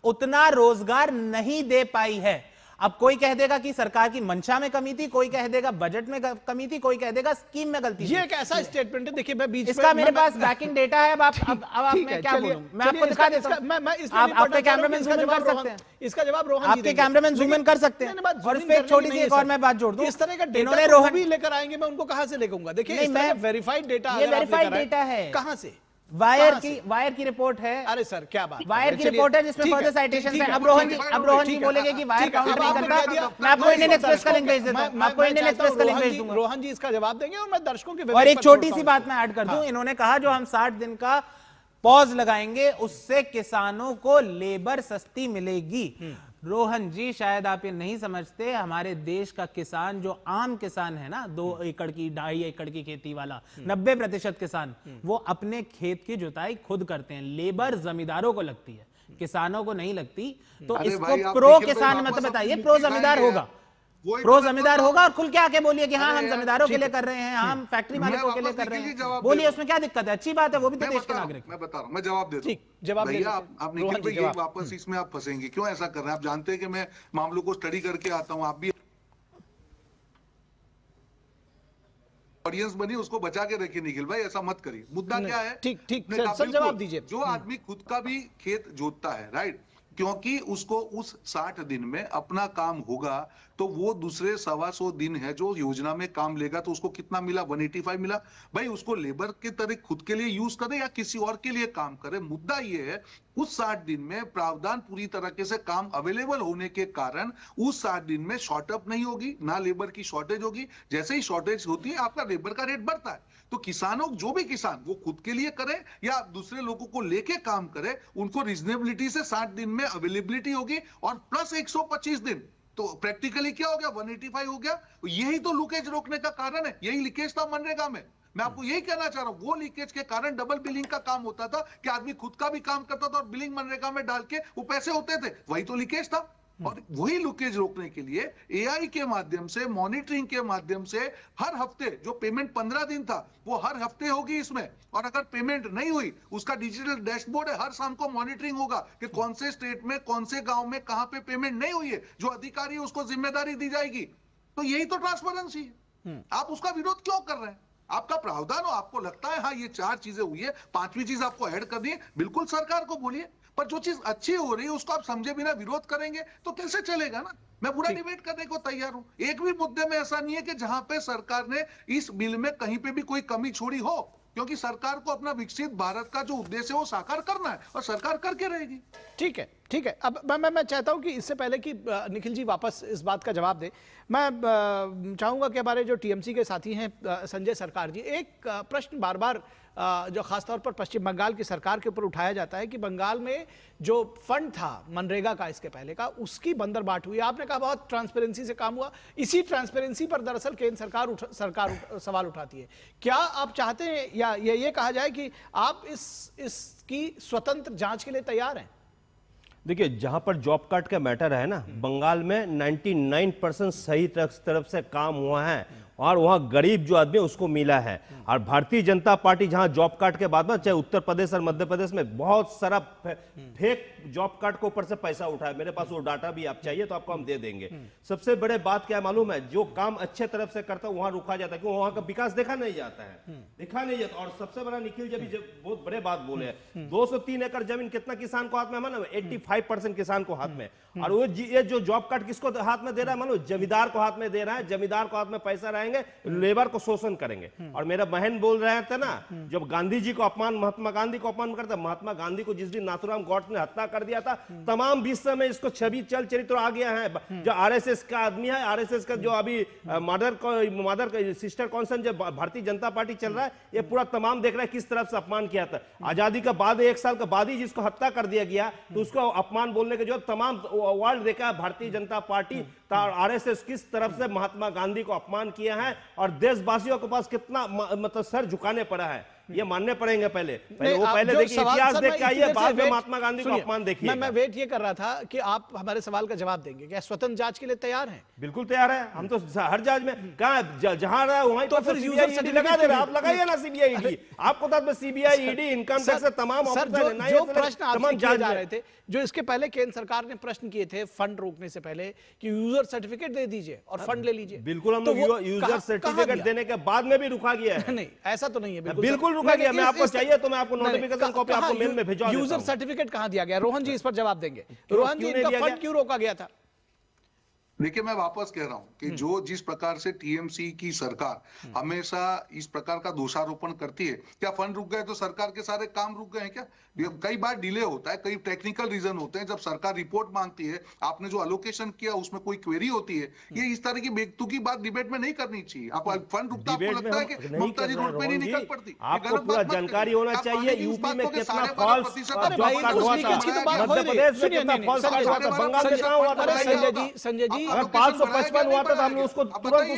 उतना रोजगार नहीं दे पाई है। अब कोई कह देगा कि सरकार की मंशा में कमी थी, कोई कह देगा बजट में कमी थी, कोई कह देगा स्कीम में गलती थी। ये एक ऐसा स्टेटमेंट है, देखिए मैं बीच इसका मेरे पास बैकिंग डेटा है। अब मैं क्या बोलूं, मैं आपको दिखा देता हूं। आप आपके कैमरामैन जूम इन कर सकते हैं, इसका जवाब रोहन जी आपके कैमरामैन जूम इन कर सकते हैं। और इस पे एक छोटी सी एक और मैं बात जोड़ दूं, इस तरह का डेटा रोहन भी लेकर आएंगे, मैं उनको कहां से लेकर देखिए मैं वेरीफाइड डेटा, ये वेरीफाइड डेटा है। कहां से? वायर की रिपोर्ट है। अरे सर क्या बात, वायर की रिपोर्ट है जिसमें फर्दर साइटेशन है। अब रोहन जी बोलेंगे कि वायर काउंट नहीं करता। मैं आपको इंडियन एक्सप्रेस का लिंक भेज देता हूं, आपको इंडियन एक्सप्रेस का लिंक भेज दूंगा। रोहन जी इसका जवाब देंगे और मैं दर्शकों के और एक छोटी सी बात मैं ऐड कर दूं, इन्होंने कहा जो हम 60 दिन का पॉज लगाएंगे उससे किसानों को लेबर सस्ती मिलेगी। रोहन जी शायद आप ये नहीं समझते, हमारे देश का किसान जो आम किसान है ना, 2 एकड़ की 2.5 एकड़ की खेती वाला 90% किसान, वो अपने खेत की जुताई खुद करते हैं। लेबर जमींदारों को लगती है, किसानों को नहीं लगती। तो इसको प्रो किसान मत बताइए, प्रो जमींदार होगा, प्रो जमींदार होगा। और खुल के आके बोलिए कि हाँ हम जमींदारों के लिए कर रहे हैं, हम फैक्ट्री मालिकों के लिए कर रहे हैं, बोलिए उसमें क्या दिक्कत है? अच्छी बात है, वो भी तो देश के नागरिक। मैं बता रहा हूं, मैं जवाब देता हूं। जवाब भैया आप निखिल भाई ये वापस इसमें आप फंसेंगे, क्यों ऐसा कर रहे हैं? आप जानते हैं कि मैं मामलों को स्टडी करके आता हूं, आप भी ऑडियंस बनी उसको बचा के रखिए। निखिल भाई ऐसा मत करिए, मुद्दा क्या है? ठीक सर जवाब दीजिए। जो आदमी खुद का भी खेत जोतता है, राइट, क्योंकि उसको उस 60 दिन में अपना काम होगा, तो वो दूसरे 125 दिन है जो योजना में काम लेगा, तो उसको कितना मिला? 185 मिला। भाई उसको लेबर की तरह खुद के लिए यूज करे या किसी और के लिए काम करे, मुद्दा ये है उस 60 दिन में प्रावधान पूरी तरीके से काम अवेलेबल होने के कारण उस 60 दिन में शॉर्टअप नहीं होगी, ना लेबर की शॉर्टेज होगी। जैसे ही शॉर्टेज होती है आपका लेबर का रेट बढ़ता है। तो किसानों, जो भी किसान वो खुद के लिए करे या दूसरे लोगों को लेके काम करे, उनको रीजनेबिलिटी से 60 दिन में अवेलेबिलिटी होगी और प्लस 125 दिन। तो प्रैक्टिकली क्या हो गया, 185 हो गया। यही तो लीकेज रोकने का कारण है, यही लीकेज था मनरेगा में। मैं आपको यही कहना चाह रहा हूं, वो लीकेज के कारण डबल बिलिंग का काम होता था कि आदमी खुद का भी काम करता था और बिलिंग मनरेगा में डाल के वो पैसे होते थे, वही तो लीकेज था। और वही लीकेज रोकने के लिए एआई के माध्यम से, मॉनिटरिंग के माध्यम से हर हफ्ते जो पेमेंट 15 दिन था वो हर हफ्ते होगी इसमें। और अगर पेमेंट नहीं हुई, उसका डिजिटल डैशबोर्ड है, हर शाम को मॉनिटरिंग होगा कि कौन से स्टेट में, कौन से गांव में, कहां पे पेमेंट नहीं हुई है। जो अधिकारी है उसको जिम्मेदारी दी जाएगी। तो यही तो ट्रांसपेरेंसी है। आप उसका विरोध क्यों कर रहे हैं? आपका प्रावधान हो, आपको लगता है हाँ ये 4 चीजें हुई है, 5वीं चीज आपको ऐड करनी है, बिल्कुल सरकार को बोलिए। पर जो चीज अच्छी हो रही है उसको आप समझे बिना विरोध करेंगे तो कैसे चलेगा ना। मैं पूरा डिबेट करने को तैयार हूं। एक भी मुद्दे में ऐसा नहीं है कि जहां पे सरकार ने इस बिल में कहीं पे भी कोई कमी छोड़ी हो, क्योंकि सरकार को अपना विकसित भारत का जो उद्देश्य है वो साकार करना है और सरकार करके रहेगी। ठीक है, ठीक है। अब मैं चाहता हूं कि इससे पहले कि निखिल जी वापस इस बात का जवाब दे, मैं चाहूंगा कि हमारे जो टीएमसी के साथी हैं संजय सरकार जी, एक प्रश्न बार बार जो खासतौर पर पश्चिम बंगाल की सरकार के ऊपर उठाया जाता है कि बंगाल में जो फंड था मनरेगा का इसके पहले का, उसकी बंदरबाट हुई। आपने कहा बहुत ट्रांसपेरेंसी से काम हुआ, इसी ट्रांसपेरेंसी पर दरअसल केंद्र सरकार सवाल उठाती है। क्या आप चाहते हैं या ये कहा जाए कि आप इसकी स्वतंत्र जांच के लिए तैयार हैं? देखिए, जहां पर जॉब कार्ड का मैटर है ना, बंगाल में 99% सही तरफ से काम हुआ है और वहां गरीब जो आदमी उसको मिला है। और भारतीय जनता पार्टी जहां जॉब कार्ड के बाद में, चाहे उत्तर प्रदेश और मध्य प्रदेश में बहुत सारा फेक जॉब कार्ड के ऊपर से पैसा उठाया। मेरे पास वो डाटा भी आप चाहिए तो आपको हम दे देंगे। सबसे बड़े बात क्या मालूम है, जो काम अच्छे तरफ से करता है वहां रुका जाता है, क्योंकि वहां का विकास देखा नहीं जाता है, देखा नहीं जाता। और सबसे बड़ा निखिल जी जब बहुत बड़े बात बोले हैं, 203 एकड़ जमीन कितना किसान को हाथ में, मानो 85% किसान को हाथ में। और वो ये जो जॉब कार्ड किसको हाथ में दे रहा है, मानो जमींदार को हाथ में दे रहा है। जमींदार को हाथ में पैसा रहेंगे, लेबर को शोषण करेंगे। और मेरा बहन बोल रहे थे ना, जब गांधी जी को अपमान, महात्मा गांधी को अपमान करता, महात्मा गांधी को जिस दिन नाथुराम गौडसे ने हत्या कर दिया था, तमाम विश्व में इसको छवि चल चरित्र आ गया है। जो आरएसएस का आदमी है, आरएसएस का जो अभी मदर सिस्टर कॉन्सेंट जो भारतीय जनता पार्टी चल रहा है, ये पूरा तमाम देख रहा है किस तरफ से अपमान किया था। आजादी का बाद 1 साल के बाद ही जिसको हत्या कर दिया गया, तो उसको अपमान बोलने के जो तमाम वर्ल्ड देखा है भारतीय जनता पार्टी आरएसएस किस तरफ से महात्मा गांधी को अपमान किया है और देशवासियों के पास कितना मतलब सर झुकाने पड़ा है, ये मानने पड़ेंगे। पहले वो पहले देखिए, इतिहास देख के आइए, बाद में महात्मा गांधी को अपमान देखिए। मैं वेट ये कर रहा था कि आप हमारे सवाल का जवाब देंगे। क्या स्वतंत्र जांच के लिए तैयार हैं? बिल्कुल तैयार है हम तो। हर जांच में कहां जहां रहा वहीं तो फिर यूजर ईडी लगा दे रहे। आप लगाइए ना सीबीआई ईडी, आपको तो सीबीआई ईडी इनकम टैक्स से तमाम जो प्रश्न आपसे किए जा रहे थे, जो इसके पहले केंद्र सरकार ने प्रश्न किए थे फंड रोकने से पहले कि यूजर सर्टिफिकेट दे दीजिए और फंड ले लीजिए, बिल्कुल हम यूजर सर्टिफिकेट देने के बाद में भी रुका गया है। नहीं, ऐसा तो नहीं है, बिल्कुल रुका गया। मैं आपको चाहिए तो मैं आपको नोटिफिकेशन कॉपी आपको मेल में भिजवा देता हूं। यूजर सर्टिफिकेट कहां दिया गया? रोहन जी इस पर जवाब देंगे। रोहन जी, इनका फंड क्यों रोका गया था? देखिए, मैं वापस कह रहा हूं कि जो जिस प्रकार से टीएमसी की सरकार हमेशा इस प्रकार का दोषारोपण करती है, क्या फंड रुक गए तो सरकार के सारे काम रुक गए हैं क्या? कई बार डिले होता है, कई टेक्निकल रीजन होते हैं। जब सरकार रिपोर्ट मांगती है, आपने जो अलोकेशन किया उसमें कोई क्वेरी होती है, ये इस तरह की बेतुकी बात डिबेट में नहीं करनी चाहिए। आप फंड रुकता, आपको लगता है कि ममता जी रोड पे नहीं निकल पड़ती? आपको पूरा जानकारी होना चाहिए। यूपी में कितना फॉल्स जॉब कार्ड हुआ था, मध्य प्रदेश में कितना फॉल्स कार्ड हुआ था, बंगाल में कितना हुआ था। संजय जी, अगर 555 हुआ था तो हमने उसको तुरंत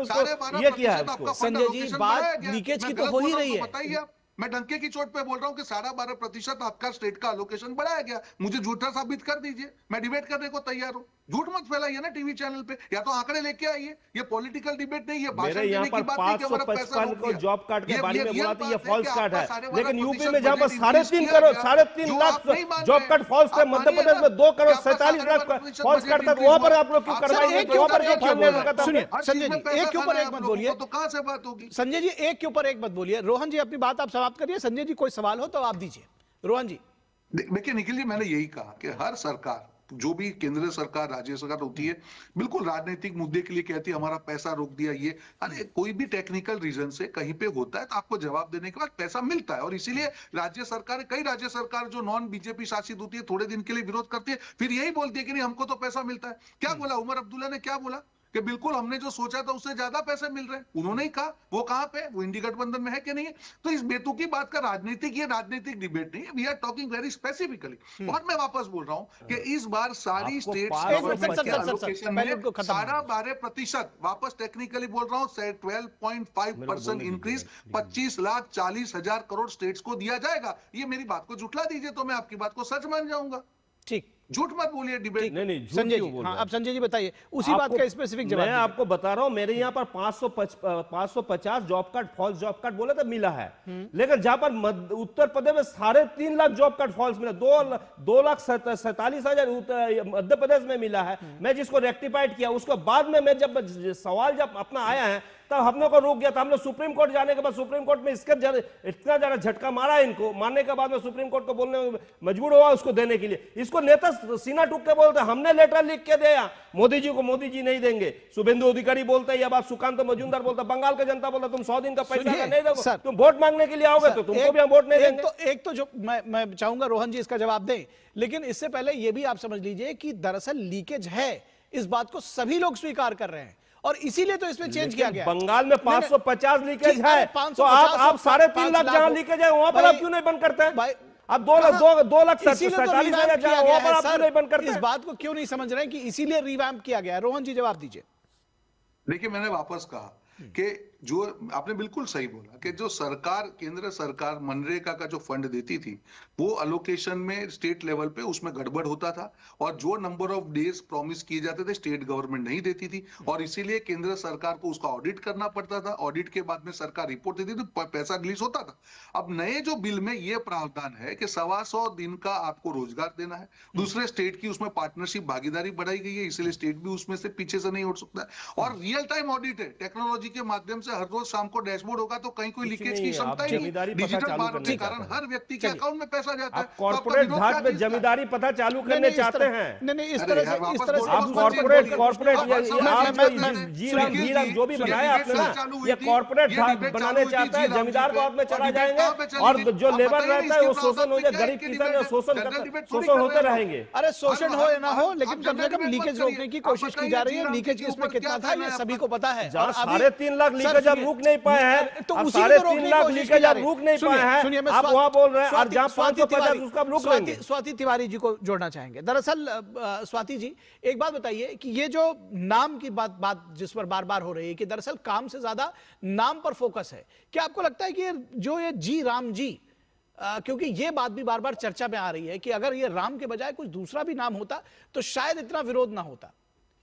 उसको ये किया है। संजय जी, बात लीकेज की तो हो ही रही है। बताइए, मैं डंके की चोट पे बोल रहा हूँ कि 12.5% आपका स्टेट का अलोकेशन बढ़ाया गया। मुझे झूठा साबित कर दीजिए, मैं डिबेट करने को तैयार हूँ। झूठ मत फैलाइए ना टीवी चैनल पे, या तो आंकड़े लेके आइए। ये पॉलिटिकल डिबेट नहीं है, भाषण देने की बात नहीं कि हमारा पैसा रोक दिया। जॉब कार्ड के बारे में बोला था, ये फॉल्स कार्ड है। लेकिन यूपी में जहां पर 3.5 लाख जॉब कार्ड फॉल्स थे, मध्य प्रदेश में 2.47 करोड़ फॉल्स कार्ड था, वहां पर आप लोग क्यों करवाइए? वहां पर क्यों? सुनिए संजय जी, एक के ऊपर एक मत बोलिए। तो कहां से बात होगी? संजय जी, एक के ऊपर एक मत बोलिए। रोहन जी, अपनी बात आप समाप्त करिए। संजय जी, कोई सवाल हो तो आप दीजिए। रोहन जी। देखिए निखिल जी, मैंने यही कहा कि हर सरकार जो भी केंद्र सरकार राज्य सरकार होती है बिल्कुल राजनीतिक मुद्दे के लिए कहती है हमारा पैसा रोक दिया ये, अरे कोई भी टेक्निकल रीजन से कहीं पे होता है तो आपको जवाब देने के बाद पैसा मिलता है। और इसीलिए राज्य सरकार, कई राज्य सरकार जो नॉन बीजेपी शासित होती है थोड़े दिन के लिए विरोध करती है, फिर यही बोलती है कि नहीं हमको तो पैसा मिलता है। क्या बोला उमर अब्दुल्ला ने, क्या बोला कि बिल्कुल हमने जो सोचा था उससे ज्यादा पैसे मिल रहे हैं। उन्होंने ही कहा, वो कहां पे, वो इंडी गठबंधन में है कि नहीं है। तो इस बेतुकी बात का राजनीतिक, ये राजनीतिक डिबेट नहीं है, we are talking very specifically. और मैं वापस बोल रहा हूं कि इस बार सारी स्टेट गवर्नमेंट के एलोकेशन में 12.5% वापस टेक्निकली बोल रहा हूं 12.5% इंक्रीज 25,40,000 करोड़ स्टेट्स को दिया जाएगा। ये मेरी बात को झुठला दीजिए तो मैं आपकी बात को सच मान जाऊंगा। ठीक, झूठ मत बोलिए डिबेट। नहीं, संजय जी, हाँ, अब संजय जी बताइए उसी बात का स्पेसिफिक जवाब। मैं आपको बता रहा हूं, मेरे यहाँ पर 550 job card false job card बोले तो मिला है, लेकिन जहां पर उत्तर प्रदेश में 3.5 लाख जॉब कार्ड फॉल्स मिला, 2,47,000 मध्य प्रदेश में मिला है। मैं जिसको रेक्टिफाइड किया उसको बाद में मैं जब सवाल जब अपना आया है तब हम लोग को रोक गया था। हम लोग सुप्रीम कोर्ट जाने के बाद सुप्रीम कोर्ट में इसका इतना ज्यादा झटका मारा इनको, मारने के बाद में सुप्रीम कोर्ट को बोलने में मजबूर हुआ उसको देने के लिए। इसको नेता सीना टूक के बोलते हमने लेटर लिख के दिया मोदी जी को, मोदी जी नहीं देंगे। शुभेंदु अधिकारी बोलते हैं, या बात सुकांत मजूमदार बोलता, बंगाल का जनता बोलता तुम 100 दिन का पैसा नहीं दोगे, तुम वोट मांगने के लिए आओगे तो तुमको भी हम वोट नहीं देंगे। एक तो जो मैं चाहूंगा रोहन जी इसका जवाब दें, लेकिन इससे पहले यह भी आप समझ लीजिए कि दरअसल लीकेज है, इस बात को सभी लोग स्वीकार कर रहे हैं और इसीलिए तो इसमें चेंज किया गया। बंगाल में 550 लीकेज है, तो आप 3.5 लाख जहां लीकेज है वहां पर आप क्यों नहीं बंद करते हैं? अब 2,47,000 वहां पर आप क्यों नहीं बंद करते? इस बात को क्यों नहीं समझ रहे हैं कि इसीलिए रिवैम्प किया गया है? रोहन जी जवाब दीजिए। देखिए मैंने वापस कहा कि जो आपने बिल्कुल सही बोला कि जो सरकार, केंद्र सरकार मनरेगा का जो फंड देती थी वो अलोकेशन में स्टेट लेवल पे उसमें गड़बड़ होता था और जो नंबर ऑफ डेज प्रॉमिस किए जाते थे स्टेट गवर्नमेंट नहीं देती थी और इसीलिए केंद्र सरकार को उसका ऑडिट करना पड़ता था। ऑडिट के बाद में सरकार रिपोर्ट देती थी तो पैसा रिलीज होता था। अब नए जो बिल में ये प्रावधान है कि 125 दिन का आपको रोजगार देना है, दूसरे स्टेट की उसमें पार्टनरशिप भागीदारी बढ़ाई गई है, इसलिए स्टेट भी उसमें से पीछे से नहीं उठ सकता है। और रियल टाइम ऑडिट है, टेक्नोलॉजी के माध्यम से हर रोज शाम को डैशबोर्ड होगा तो कहीं कोई लीकेज की क्षमता ही नहीं। डिजिटल भारत के कारण हर व्यक्ति के अकाउंट में पैसा जाता है। कॉर्पोरेट घाट में जमींदारी पता चालू करने चाहते हैं। नहीं, इस तरह से आप कॉर्पोरेट जो भी बनाया आपने ना, ये कॉर्पोरेट घाट बनाने चाहता है, जमींदार को में चला जाएंगे और जो लेबर रहता है वो शोषण हो जाए, गरीब किसान शोषण होते रहेंगे। अरे शोषण हो या ना हो, लेकिन कम से कम लीकेज रोकने की कोशिश की जा रही है। लीकेज इसमें कितना था ये सभी को पता है। 3.5 लाख लीकेज अब रुक नहीं पाए हैं, तो 3.5 लाख लीकेज अब रुक नहीं पाए हैं, आप वहां बोल रहे हैं और जहां 550 उसका रुक लेंगे। स्वाति तिवारी जी को जोड़ना चाहेंगे। दरअसल स्वाति जी एक बात बताइए कि ये जो नाम की बात जिस पर बार बार हो रही है कि दरअसल काम से ज्यादा नाम पर फोकस है, क्या आपको लगता है कि ये जी राम जी, क्योंकि ये बात भी बार बार चर्चा में आ रही है कि अगर ये राम के बजाय कुछ दूसरा भी नाम होता तो शायद इतना विरोध ना होता,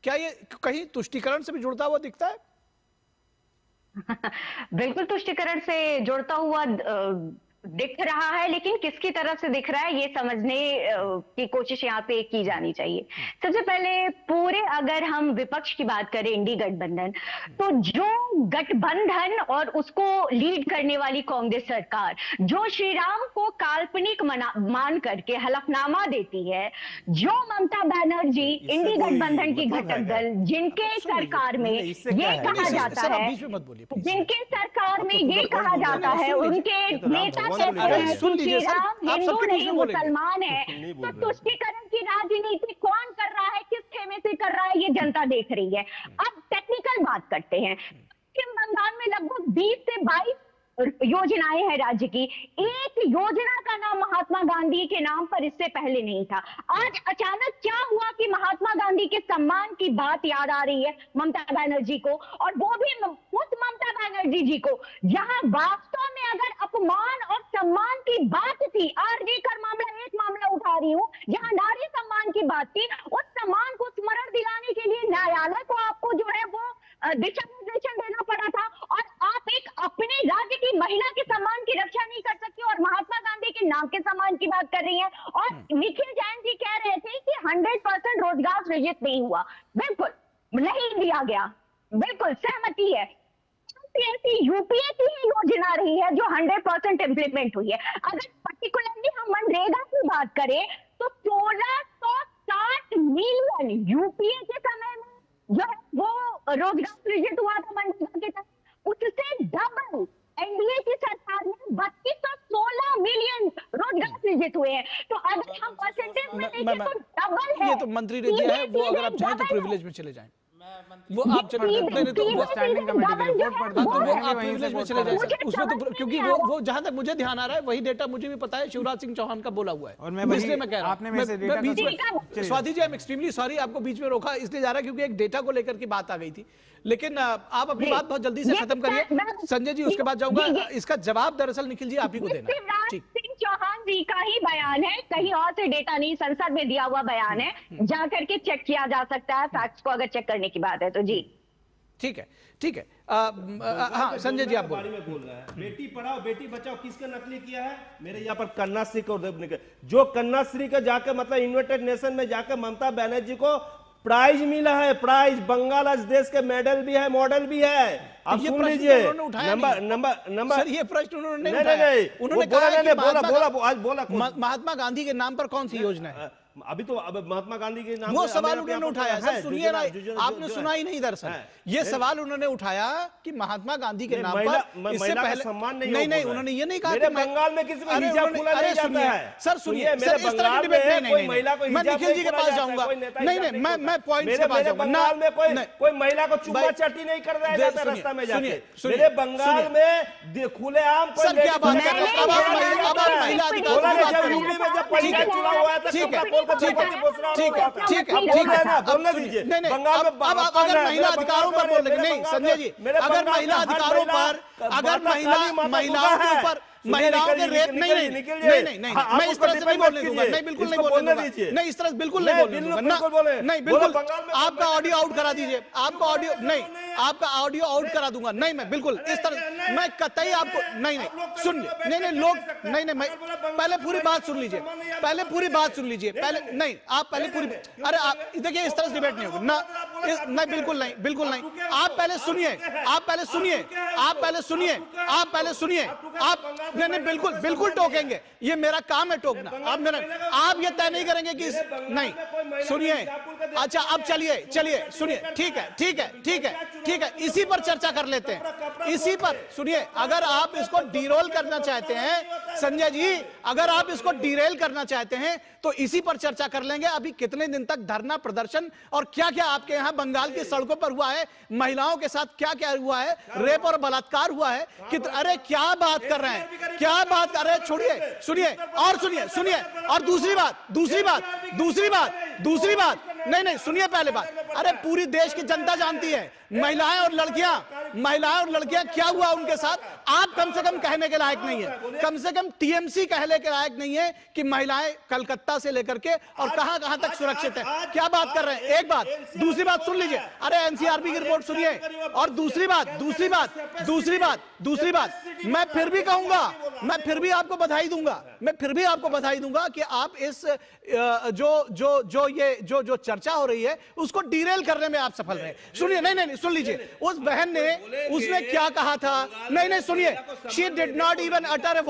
क्या ये कहीं तुष्टीकरण से भी जुड़ता हुआ दिखता है? बिल्कुल तुष्टीकरण से जुड़ता हुआ दिख रहा है, लेकिन किसकी तरफ से दिख रहा है ये समझने की कोशिश यहाँ पे की जानी चाहिए। सबसे पहले पूरे अगर हम विपक्ष की बात करें, इंडी गठबंधन, तो जो गठबंधन और उसको लीड करने वाली कांग्रेस सरकार जो श्री राम को काल्पनिक मान करके हलफनामा देती है, जो ममता बनर्जी इंडी गठबंधन की घटक दल जिनके सरकार में ये कहा जाता है, जिनके सरकार में ये कहा जाता है उनके नेता हिंदू नहीं मुसलमान है, तो तुष्टीकरण की राजनीति कौन कर रहा है, किस खेमे से कर रहा है, ये जनता देख रही है। अब टेक्निकल बात करते हैं। पश्चिम बंगाल में लगभग 20 से 22 योजनाएं हैं राज्य की। एक योजना का नाम महात्मा गांधी के नाम पर इससे पहले नहीं था। आज अचानक क्या हुआ कि महात्मा गांधी के सम्मान की बात याद आ रही है ममता बनर्जी को, और वो भी उस ममता बनर्जी जी को जहां वास्तव में अगर अपमान और सम्मान की बात थी, आरजे कर मामला एक मामला उठा रही हूं, जहां नारी सम्मान की बात थी, उस सम्मान को स्मरण दिलाने के लिए न्यायालय को आपको जो है वो दिशा निर्देशन देना पड़ा था, और आप एक अपने राज्य की महिला के सम्मान की रक्षा नहीं कर सकती और महात्मा गांधी के नाम के सम्मान की बात कर रही हैं। और निखिल जैन जी कह रहे थे कि 100% रोजगार सृजित नहीं हुआ, बिल्कुल नहीं दिया गया, बिल्कुल सहमति है। ऐसी यूपीए की ही योजना रही है जो 100% इंप्लीमेंट हुई है। अगर पर्टिकुलरली हम मनरेगा की बात करें तो 1600 60 मिलियन यूपीए के समय में जो है वो रोजगार सृजित हुआ था मनरेगा के तहत, उससे डबल एनडीए की सरकार में 3216 मिलियन रोजगार सृजित हुए हैं। तो अगर हम परसेंटेज में देखें तो डबल है। ये तो मंत्री ने दिया है, वो अगर आप चाहें तो प्रिविलेज में चले जाएं, वो आप चले नहीं तो वो स्टैंडिंग कमेटी की रिपोर्ट पढ़ तो वो आप प्रिविलेज में चले जाएं सर। उसमें तो क्योंकि वो जहां तक मुझे ध्यान आ रहा है वही डेटा मुझे भी पता है, शिवराज सिंह चौहान का बोला हुआ है, और मैं इसलिए मैं कह रहा आपने मेरे से डेटा बीच में Swati ji I am extremely sorry आपको बीच में रोका इसलिए जा रहा है क्योंकि एक डेटा को लेकर की बात आ गई थी, लेकिन आप अपनी बात बहुत जल्दी से खत्म करिए संजय जी, उसके बाद जाऊंगा। इसका जवाब दरअसल निखिल जी आप ही को देना है। शिवराज सिंह चौहान जी का ही बयान है, कहीं और से डेटा नहीं, संसद में दिया हुआ बयान है, जाकर के चेक किया जा सकता है फैक्ट्स को अगर चेक करने की बात है तो। जी ठीक है, ठीक है। हाँ संजय जी आप बोल रहे हैं बेटी पढ़ाओ बेटी बचाओ किसका नकली किया है? मेरे यहाँ पर कन्याश्री को जो कन्याश्री का जाकर मतलब यूनाइटेड नेशन में जाकर ममता बनर्जी को प्राइज मिला है, प्राइज बंगाल आज देश के मेडल भी है, मॉडल भी है। आप सुन लीजिए नंबर सर ये प्रश्न उन्होंने नहीं उठाया, उन्होंने कहा महात्मा गांधी के नाम पर कौन सी योजना है? अभी तो महात्मा गांधी के नाम वो सवाल उन्होंने उठाया सर, सुनिए ना, आपने सुना ही नहीं दरअसल ये सवाल उन्होंने उठाया कि महात्मा गांधी के नाम पर इससे पहले सम्मान नहीं उन्होंने ये नहीं कहा कि बंगाल में किसी को हिजाब खुला नहीं जाता है। सर सुनिए सर, इस तरह की डिबेट नहीं, मैं निखिल जी के पास जाऊंगा, नहीं मैं पॉइंट के पास जाऊंगा। बंगाल में कोई महिला को चुम्मा चाटी नहीं कर रहा जाता रास्ता में जाके। मेरे बंगाल में खुलेआम सर क्या बात कर रहे हैं? अब आप महिला अधिकार की बात करें। यूपी में जब पंचायत चुनाव हुआ था ठीक है, ठीक है, बोलने दीजिए। बंगाल में अब अगर महिला अधिकारों पर बोल रहे नहीं संजय जी, अगर महिला अधिकारों पर अगर महिलाओं के ऊपर महिलाओं के रेप नहीं मैं इस तरह से नहीं बोलने दूंगा, नहीं बिल्कुल नहीं बोलने दूंगा, नहीं इस तरह बिल्कुल नहीं बोलने दूंगा, नहीं बिल्कुल आपका ऑडियो आउट करा दीजिए, आपका ऑडियो नहीं, आपका ऑडियो आउट करा दूंगा, नहीं मैं बिल्कुल इस तरह मैं कतई आपको नहीं सुनिए, नहीं लोग नहीं मैं पहले पूरी बात सुन लीजिए, पहले पूरी बात सुन लीजिए, पहले नहीं आप पहले पूरी, अरे आप देखिए इस तरह से डिबेट नहीं होगी ना, नहीं बिल्कुल नहीं, आप पहले सुनिए, आप पहले सुनिए, आप पहले सुनिए, आप पहले सुनिए, आप नहीं बिल्कुल टोकेंगे, ये मेरा काम है टोकना, आप ये तय नहीं करेंगे कि नहीं सुनिए। अच्छा अब चलिए सुनिए, ठीक है, इसी पर चर्चा कर लेते हैं, इसी पर सुनिए। अगर आप इसको डीरोल करना चाहते हैं संजय जी, अगर आप इसको डीरेल करना चाहते हैं तो इसी पर चर्चा कर लेंगे। अभी कितने दिन तक धरना प्रदर्शन और क्या क्या आपके यहाँ बंगाल की सड़कों पर हुआ है, महिलाओं के साथ क्या क्या हुआ है, रेप और बलात्कार हुआ है, अरे क्या बात कर रहे हैं, क्या बात कर रहे हैं, छोड़िए सुनिए और सुनिए और दूसरी बात नहीं सुनिए पहले बात, अरे पूरी देश की जनता जानती है महिलाएं और लड़कियां क्या हुआ उनके साथ, आप कम से कम कहने के लायक नहीं है, कम से कम टीएमसी कहने के लायक नहीं है कि महिलाएं कलकत्ता से लेकर के और कहां तक सुरक्षित है, क्या बात कर रहे हैं। एक बात, दूसरी बात सुन लीजिए, अरे एनसीआरबी की रिपोर्ट सुनिए, और दूसरी बात मैं फिर भी कहूंगा, मैं फिर भी आपको बधाई दूंगा कि आप इस जो चर्चा हो रही है उसको डीरेल करने में आप सफल रहे। सुनिए, नहीं सुन लीजिए, उस बहन ने उसने क्या कहा था, नहीं सुनिए, she did not even utter a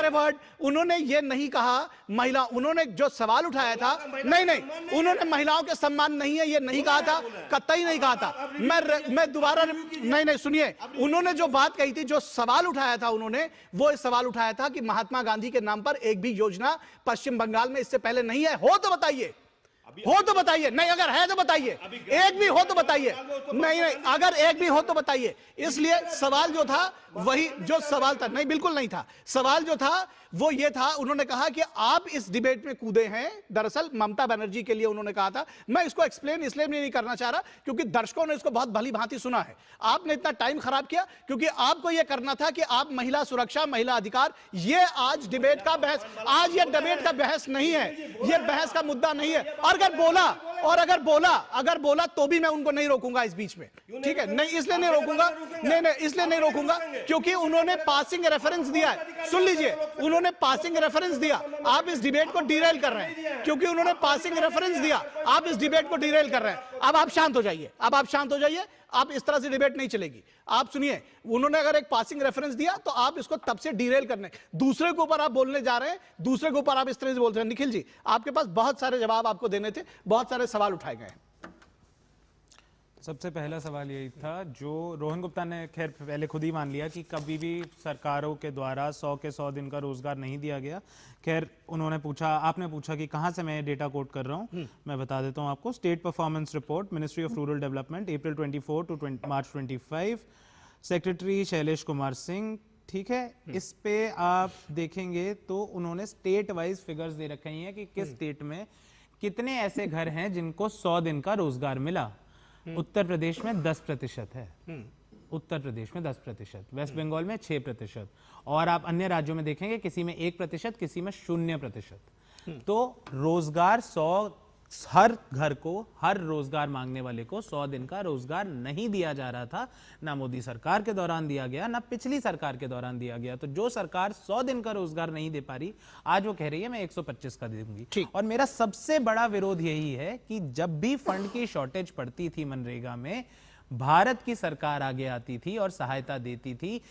word, उन्होंने ये नहीं कहा महिला, उन्होंने जो सवाल उठाया था, नहीं उन्होंने महिलाओं के सम्मान नहीं है ये नहीं कहा था, कतई नहीं कहा था। मैं दोबारा नहीं सुनिए, उन्होंने जो बात कही थी, जो सवाल उठाया था उन्होंने, वो सवाल उठाया था कि महात्मा गांधी के नाम पर एक भी योजना पश्चिम बंगाल में इससे पहले नहीं है, हो तो बताइए, नहीं अगर है तो बताइए, एक भी हो तो बताइए, नहीं अगर एक भी हो तो बताइए। इसलिए सवाल जो था वही जो सवाल था, नहीं बिल्कुल नहीं था, सवाल जो था वो ये था, उन्होंने कहा कि आप इस डिबेट में कूदे हैं, दरअसल ममता बनर्जी के लिए उन्होंने कहा था। मैं इसको एक्सप्लेन इसलिए नहीं करना चाह रहा क्योंकि दर्शकों ने इसको बहुत भली भांति सुना है, आपने इतना टाइम खराब किया क्योंकि आपको यह करना था कि आप महिला सुरक्षा, महिला अधिकार, ये आज डिबेट का बहस, आज ये डिबेट का बहस नहीं है, ये बहस का मुद्दा नहीं है। और अगर बोला तो भी मैं उनको नहीं रोकूंगा इस बीच में, ठीक है? नहीं, इसलिए नहीं रोकूंगा, नहीं, इसलिए नहीं रोकूंगा क्योंकि उन्होंने पासिंग रेफरेंस दिया है। सुन लीजिए, उन्होंने पासिंग रेफरेंस दिया, आप इस डिबेट को डिरेल कर रहे हैं। क्योंकि उन्होंने पासिंग रेफरेंस दिया, आप इस डिबेट को डिरेल कर रहे हैं। अब आप शांत हो जाइए, आप इस तरह से डिबेट नहीं चलेगी। आप सुनिए, उन्होंने अगर एक पासिंग रेफरेंस दिया तो आप इसको तब से डिरेल करने, दूसरे के ऊपर आप बोलने जा रहे हैं, दूसरे के ऊपर आप इस तरह से बोलते हैं। निखिल जी, आपके पास बहुत सारे जवाब आपको देने थे, बहुत सारे सवाल उठाए गए। सबसे पहला सवाल यही था जो रोहन गुप्ता ने खैर पहले खुद ही मान लिया कि कभी भी सरकारों के द्वारा 100 के 100 दिन का रोजगार नहीं दिया गया। खैर उन्होंने पूछा, आपने पूछा कि कहाँ से मैं डेटा कोट कर रहा हूँ, मैं बता देता हूँ आपको। State performance report, ministry of rural development, April 24 to March 25, secretary Shailesh Kumar Singh, ठीक है? इस पे आप देखेंगे तो उन्होंने स्टेट वाइज फिगर्स दे रखे हैं कि किस स्टेट में कितने ऐसे घर हैं जिनको 100 दिन का रोजगार मिला। उत्तर प्रदेश में 10% है, उत्तर प्रदेश में 10%, वेस्ट बंगाल में 6%, और आप अन्य राज्यों में देखेंगे किसी में 1%, किसी में 0%। तो रोजगार 100, हर घर को, हर रोजगार मांगने वाले को 100 दिन का रोजगार नहीं दिया जा रहा था। ना मोदी सरकार के दौरान दिया गया, ना पिछली सरकार के दौरान दिया गया। तो जो सरकार 100 दिन का रोजगार नहीं दे पा रही, आज वो कह रही है मैं 125 का दे दूंगी। और मेरा सबसे बड़ा विरोध यही है कि जब भी फंड की शॉर्टेज पड़ती थी मनरेगा में, भारत की सरकार आगे आती थी और सहायता देती थी।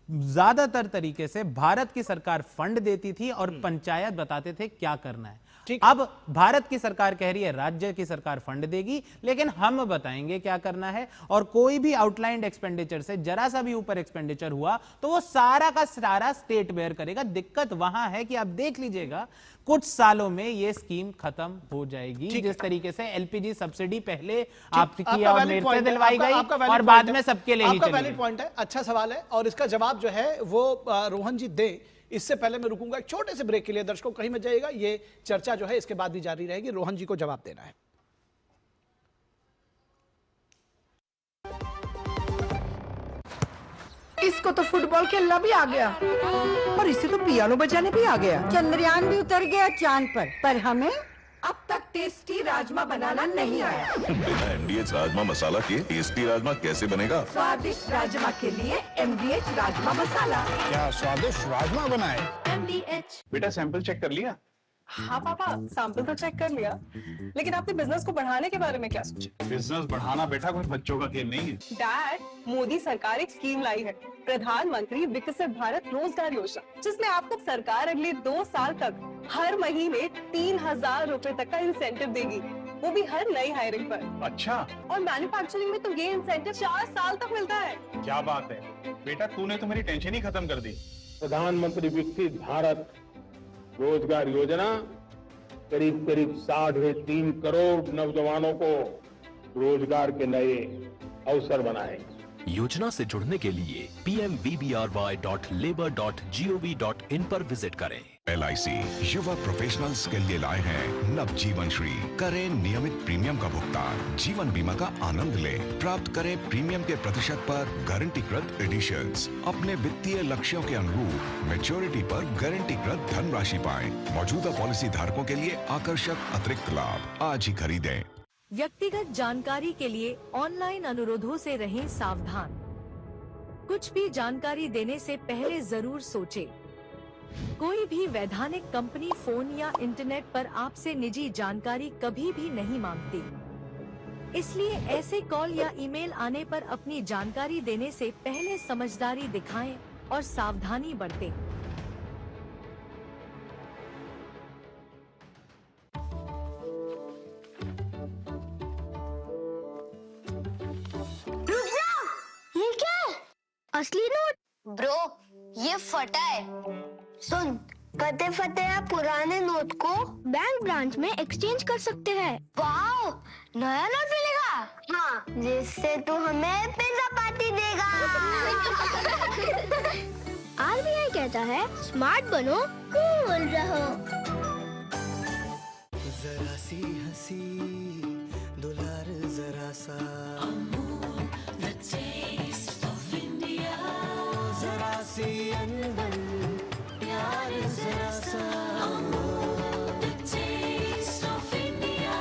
ज्यादातर तरीके से भारत की सरकार फंड देती थी और पंचायत बताते थे क्या करना है। अब भारत की सरकार कह रही है राज्य की सरकार फंड देगी, लेकिन हम बताएंगे क्या करना है। और कोई भी आउटलाइंड एक्सपेंडिचर से जरा सा भी ऊपर एक्सपेंडिचर हुआ तो वो सारा का सारा स्टेट बेयर करेगा। दिक्कत वहां है कि आप देख लीजिएगा कुछ सालों में ये स्कीम खत्म हो जाएगी। जिस तरीके से एलपीजी सब्सिडी पहले आपकी और मेरे से दिलवाई गई और बाद में सबके लिए ही चली। वैलिड पॉइंट है, अच्छा सवाल है, और इसका जवाब जो है वो रोहन जी दे। इससे पहले मैं रुकूंगा एक छोटे से ब्रेक के लिए। दर्शकों कहीं मत जाइएगा, ये चर्चा जो है इसके बाद भी जारी रहेगी। रोहन जी को जवाब देना है। इसको तो फुटबॉल खेलना भी आ गया और इसे तो पियानो बजाने भी आ गया। चंद्रयान भी उतर गया चांद पर हमें अब तक टेस्टी राजमा बनाना नहीं आया। बिना MDH राजमा मसाला के टेस्टी राजमा कैसे बनेगा? स्वादिष्ट राजमा के लिए MDH राजमा मसाला। क्या स्वादिष्ट राजमा बनाए? MDH। बेटा सैंपल चेक कर लिया? हाँ पापा, सैंपल तो चेक कर लिया, लेकिन आपने बिजनेस को बढ़ाने के बारे में क्या सोचा? बिजनेस बढ़ाना बेटा कोई बच्चों का खेल नहीं है। डैड, मोदी सरकार एक स्कीम लाई है, प्रधानमंत्री विकसित भारत रोजगार योजना, जिसमें आपको सरकार अगले 2 साल तक हर महीने 3000 रुपए तक का इंसेंटिव देगी, वो भी हर नई हायरिंग पर। अच्छा। और मैन्युफैक्चरिंग में तो ये इंसेंटिव 4 साल तक मिलता है। क्या बात है बेटा, तूने तो मेरी टेंशन ही खत्म कर दी। प्रधानमंत्री विकसित भारत रोजगार योजना करीब 3.5 करोड़ नौजवानों को रोजगार के नए अवसर बनाए। योजना से जुड़ने के लिए pmvbry.labor.gov.in पर विजिट करें। LIC युवा प्रोफेशनल्स के लिए लाए हैं नव जीवन श्री। करें नियमित प्रीमियम का भुगतान, जीवन बीमा का आनंद लें, प्राप्त करें प्रीमियम के प्रतिशत पर गारंटीकृत एडिशंस, अपने वित्तीय लक्ष्यों के अनुरूप मैच्योरिटी पर गारंटीकृत धनराशि पाएं। मौजूदा पॉलिसी धारकों के लिए आकर्षक अतिरिक्त लाभ आज ही खरीदें। व्यक्तिगत जानकारी के लिए ऑनलाइन अनुरोधों से रहें सावधान। कुछ भी जानकारी देने से पहले जरूर सोचें। कोई भी वैधानिक कंपनी फोन या इंटरनेट पर आपसे निजी जानकारी कभी भी नहीं मांगती, इसलिए ऐसे कॉल या ईमेल आने पर अपनी जानकारी देने से पहले समझदारी दिखाएं और सावधानी बरतें। ये क्या है? असली नोट? ब्रो, ये फटा है। सुन, कते फटे पुराने नोट को बैंक ब्रांच में एक्सचेंज कर सकते हैं। वाओ, नया नोट मिलेगा? हाँ, जिससे तू हमें पिज्जा पार्टी देगा। RBI कहता है स्मार्ट बनो, कूल रहो। जरा सी हंसी, दुलार जरा सा, जरा सी अनबन, प्यार जरा सा, the taste of India।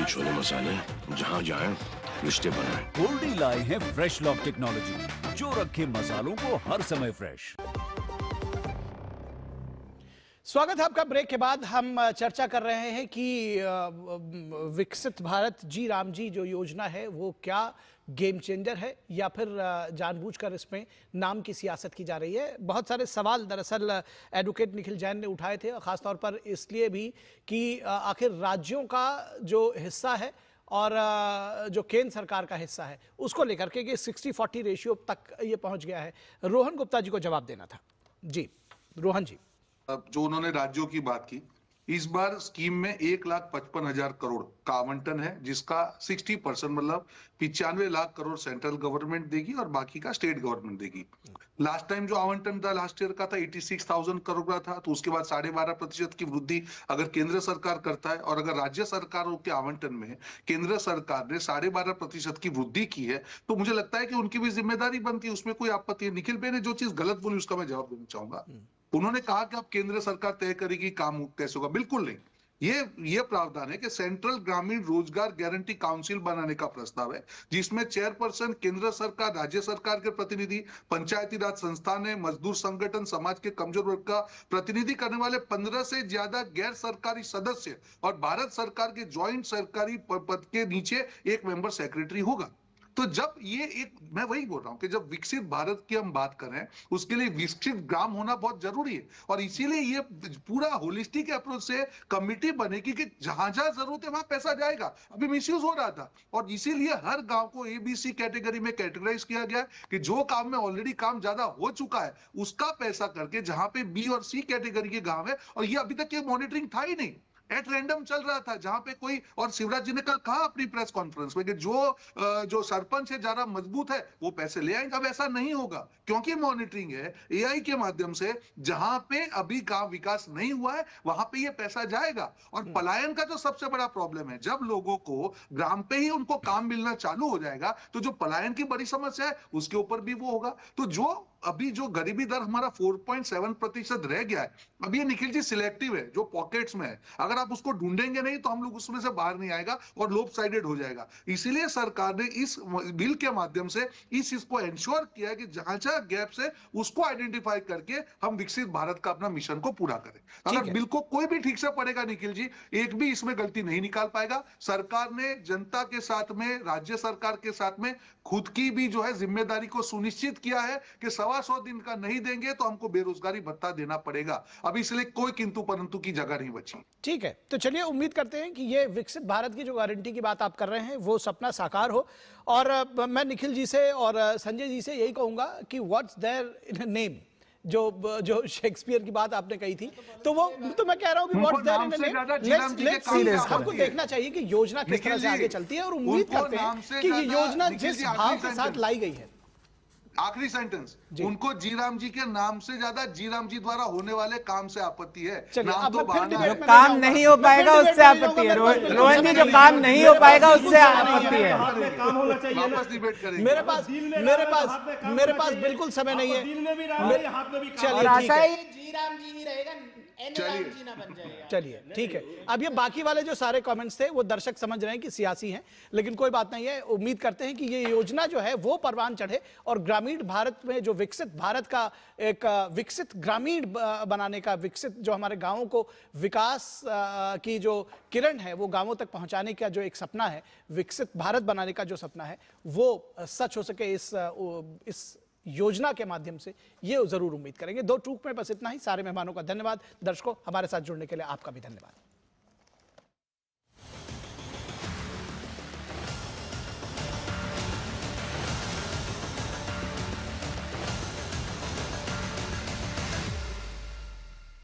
Chole मसाले जहाँ जाए रिश्ते बनाए। गोल्डी लाए हैं फ्रेश लॉक टेक्नोलॉजी, जो रखे मसालों को हर समय फ्रेश। स्वागत है आपका। ब्रेक के बाद हम चर्चा कर रहे हैं कि विकसित भारत जी राम जी जो योजना है वो क्या गेम चेंजर है या फिर जानबूझकर इसमें नाम की सियासत की जा रही है। बहुत सारे सवाल दरअसल एडवोकेट निखिल जैन ने उठाए थे, खासतौर पर इसलिए भी कि आखिर राज्यों का जो हिस्सा है और जो केंद्र सरकार का हिस्सा है उसको लेकर के 60-40 रेशियो तक ये पहुंच गया है। रोहन गुप्ता जी को जवाब देना था। जी रोहन जी, जो उन्होंने राज्यों की बात की, इस बार स्कीम में 1,55,000 करोड़ का आवंटन है, जिसका 60% मतलब 95 लाख करोड़ सेंट्रल गवर्नमेंट देगी और बाकी का स्टेट गवर्नमेंट देगी। लास्ट टाइम जो आवंटन था लास्ट ईयर का था 86,000 करोड़ का था, तो उसके बाद 12.5% की वृद्धि अगर केंद्र सरकार करता है और अगर राज्य सरकारों के आवंटन में केंद्र सरकार ने 12.5% की वृद्धि की है, तो मुझे लगता है कि उनकी भी जिम्मेदारी बनती है, उसमें कोई आपत्ति है। निखिल भाई ने जो चीज गलत बोली उसका मैं जवाब देना चाहूंगा। उन्होंने कहा कि अब केंद्र सरकार तय करेगी काम कैसे होगा। बिल्कुल नहीं, ये प्रावधान है कि सेंट्रल ग्रामीण रोजगार गारंटी काउंसिल बनाने का प्रस्ताव है, जिसमें चेयरपर्सन केंद्र सरकार, राज्य सरकार के प्रतिनिधि, पंचायती राज संस्थान है, मजदूर संगठन, समाज के कमजोर वर्ग का प्रतिनिधि करने वाले 15 से ज्यादा गैर सरकारी सदस्य और भारत सरकार के ज्वाइंट सरकारी पद के नीचे एक मेंबर सेक्रेटरी होगा। तो जब मैं वही बोल रहा हूं कि जब विकसित भारत की हम बात करें, उसके लिए विकसित ग्राम होना बहुत जरूरी है और इसीलिए ये पूरा होलिस्टिक अप्रोच से कमिटी बनेगी कि जहां जहां जरूरत है वहां पैसा जाएगा। अभी मिसयूज हो रहा था और इसीलिए हर गांव को ABC कैटेगरी में कैटेगराइज किया गया कि जो काम में ऑलरेडी काम ज्यादा हो चुका है उसका पैसा करके, जहां पे B और C कैटेगरी के गांव है, और ये अभी तक ये मॉनिटरिंग था ही नहीं, एट रैंडम चल रहा था, जहां पे कोई, और शिवराज जी ने कल कहा अपनी प्रेस कॉन्फ्रेंस में कि जो सरपंच है ज्यादा मजबूत है वो पैसे ले आएंगे। अब ऐसा नहीं होगा क्योंकि मॉनिटरिंग है AI के माध्यम से, जहां पे अभी गांव विकास नहीं हुआ है वहां पे ये पैसा जाएगा। और पलायन का जो सबसे बड़ा प्रॉब्लम है, जब लोगों को ग्राम पे ही उनको काम मिलना चालू हो जाएगा तो जो पलायन की बड़ी समस्या है उसके ऊपर भी वो होगा। तो जो अभी जो गरीबी दर हमारा 4.7% रह गया है, अब ये निखिल जी सिलेक्टिव है, जो पॉकेट्स में है, अगर आप उसको ढूंढेंगे नहीं तो हम लोग उसमें से बाहर नहीं आएगा और लोप साइडेड हो जाएगा। इसीलिए सरकार ने इस बिल के माध्यम से इस चीज को एंश्योर किया है कि जहां जहां गैप्स है उसको आइडेंटिफाई करके हम विकसित भारत का अपना मिशन को पूरा करें। अगर बिल को कोई भी ठीक से पढ़ेगा निखिल जी, एक भी इसमें गलती नहीं निकाल पाएगा। सरकार ने जनता के साथ में, राज्य सरकार के साथ में खुद की भी जो है जिम्मेदारी को सुनिश्चित किया है कि 125 दिन का नहीं देंगे तो हमको बेरोजगारी भत्ता देना पड़ेगा। अब इसलिए कोई किंतु परंतु की जगह नहीं बची। ठीक है, तो चलिए उम्मीद करते हैं कि ये विकसित भारत की जो गारंटी की बात आप कर रहे हैं वो सपना साकार हो। और मैं निखिल जी से और संजय जी से यही कहूंगा कि व्हाट्स देयर इन नेम, जो शेक्सपियर की बात आपने कही थी, तो मैं कह रहा हूं कि व्हाट्स देयर इन नेम, हमको देखना चाहिए कि योजना किस तरह से आगे चलती है और उम्मीद करते हैं कि ये योजना जिस भाव के साथ लाई गई है। आखिरी सेंटेंस, उनको जीराम जी के नाम से ज्यादा जीराम जी द्वारा होने वाले काम से आपत्ति है। नाम तो जो काम नहीं हो पाएगा उससे आपत्ति है। रोहन जी, जो काम नहीं हो पाएगा उससे आपत्ति है। काम होना चाहिए। वापस डिबेट करेंगे। मेरे पास बिल्कुल समय नहीं है। चलिए ठीक है। अब ये बाकी वाले जो सारे कमेंट्स थे वो दर्शक समझ रहे हैं कि सियासी हैं, लेकिन कोई बात नहीं है। उम्मीद करते हैं कि ये योजना जो है वो परवान चढ़े और ग्रामीण भारत में जो विकसित भारत का एक विकसित ग्रामीण बनाने का, विकसित जो हमारे गांवों को विकास की जो किरण है वो गांवों तक पहुंचाने का जो एक सपना है, विकसित भारत बनाने का जो सपना है वो सच हो सके इस योजना के माध्यम से, ये जरूर उम्मीद करेंगे। 2 टूक में बस इतना ही। सारे मेहमानों का धन्यवाद। दर्शकों, हमारे साथ जुड़ने के लिए आपका भी धन्यवाद।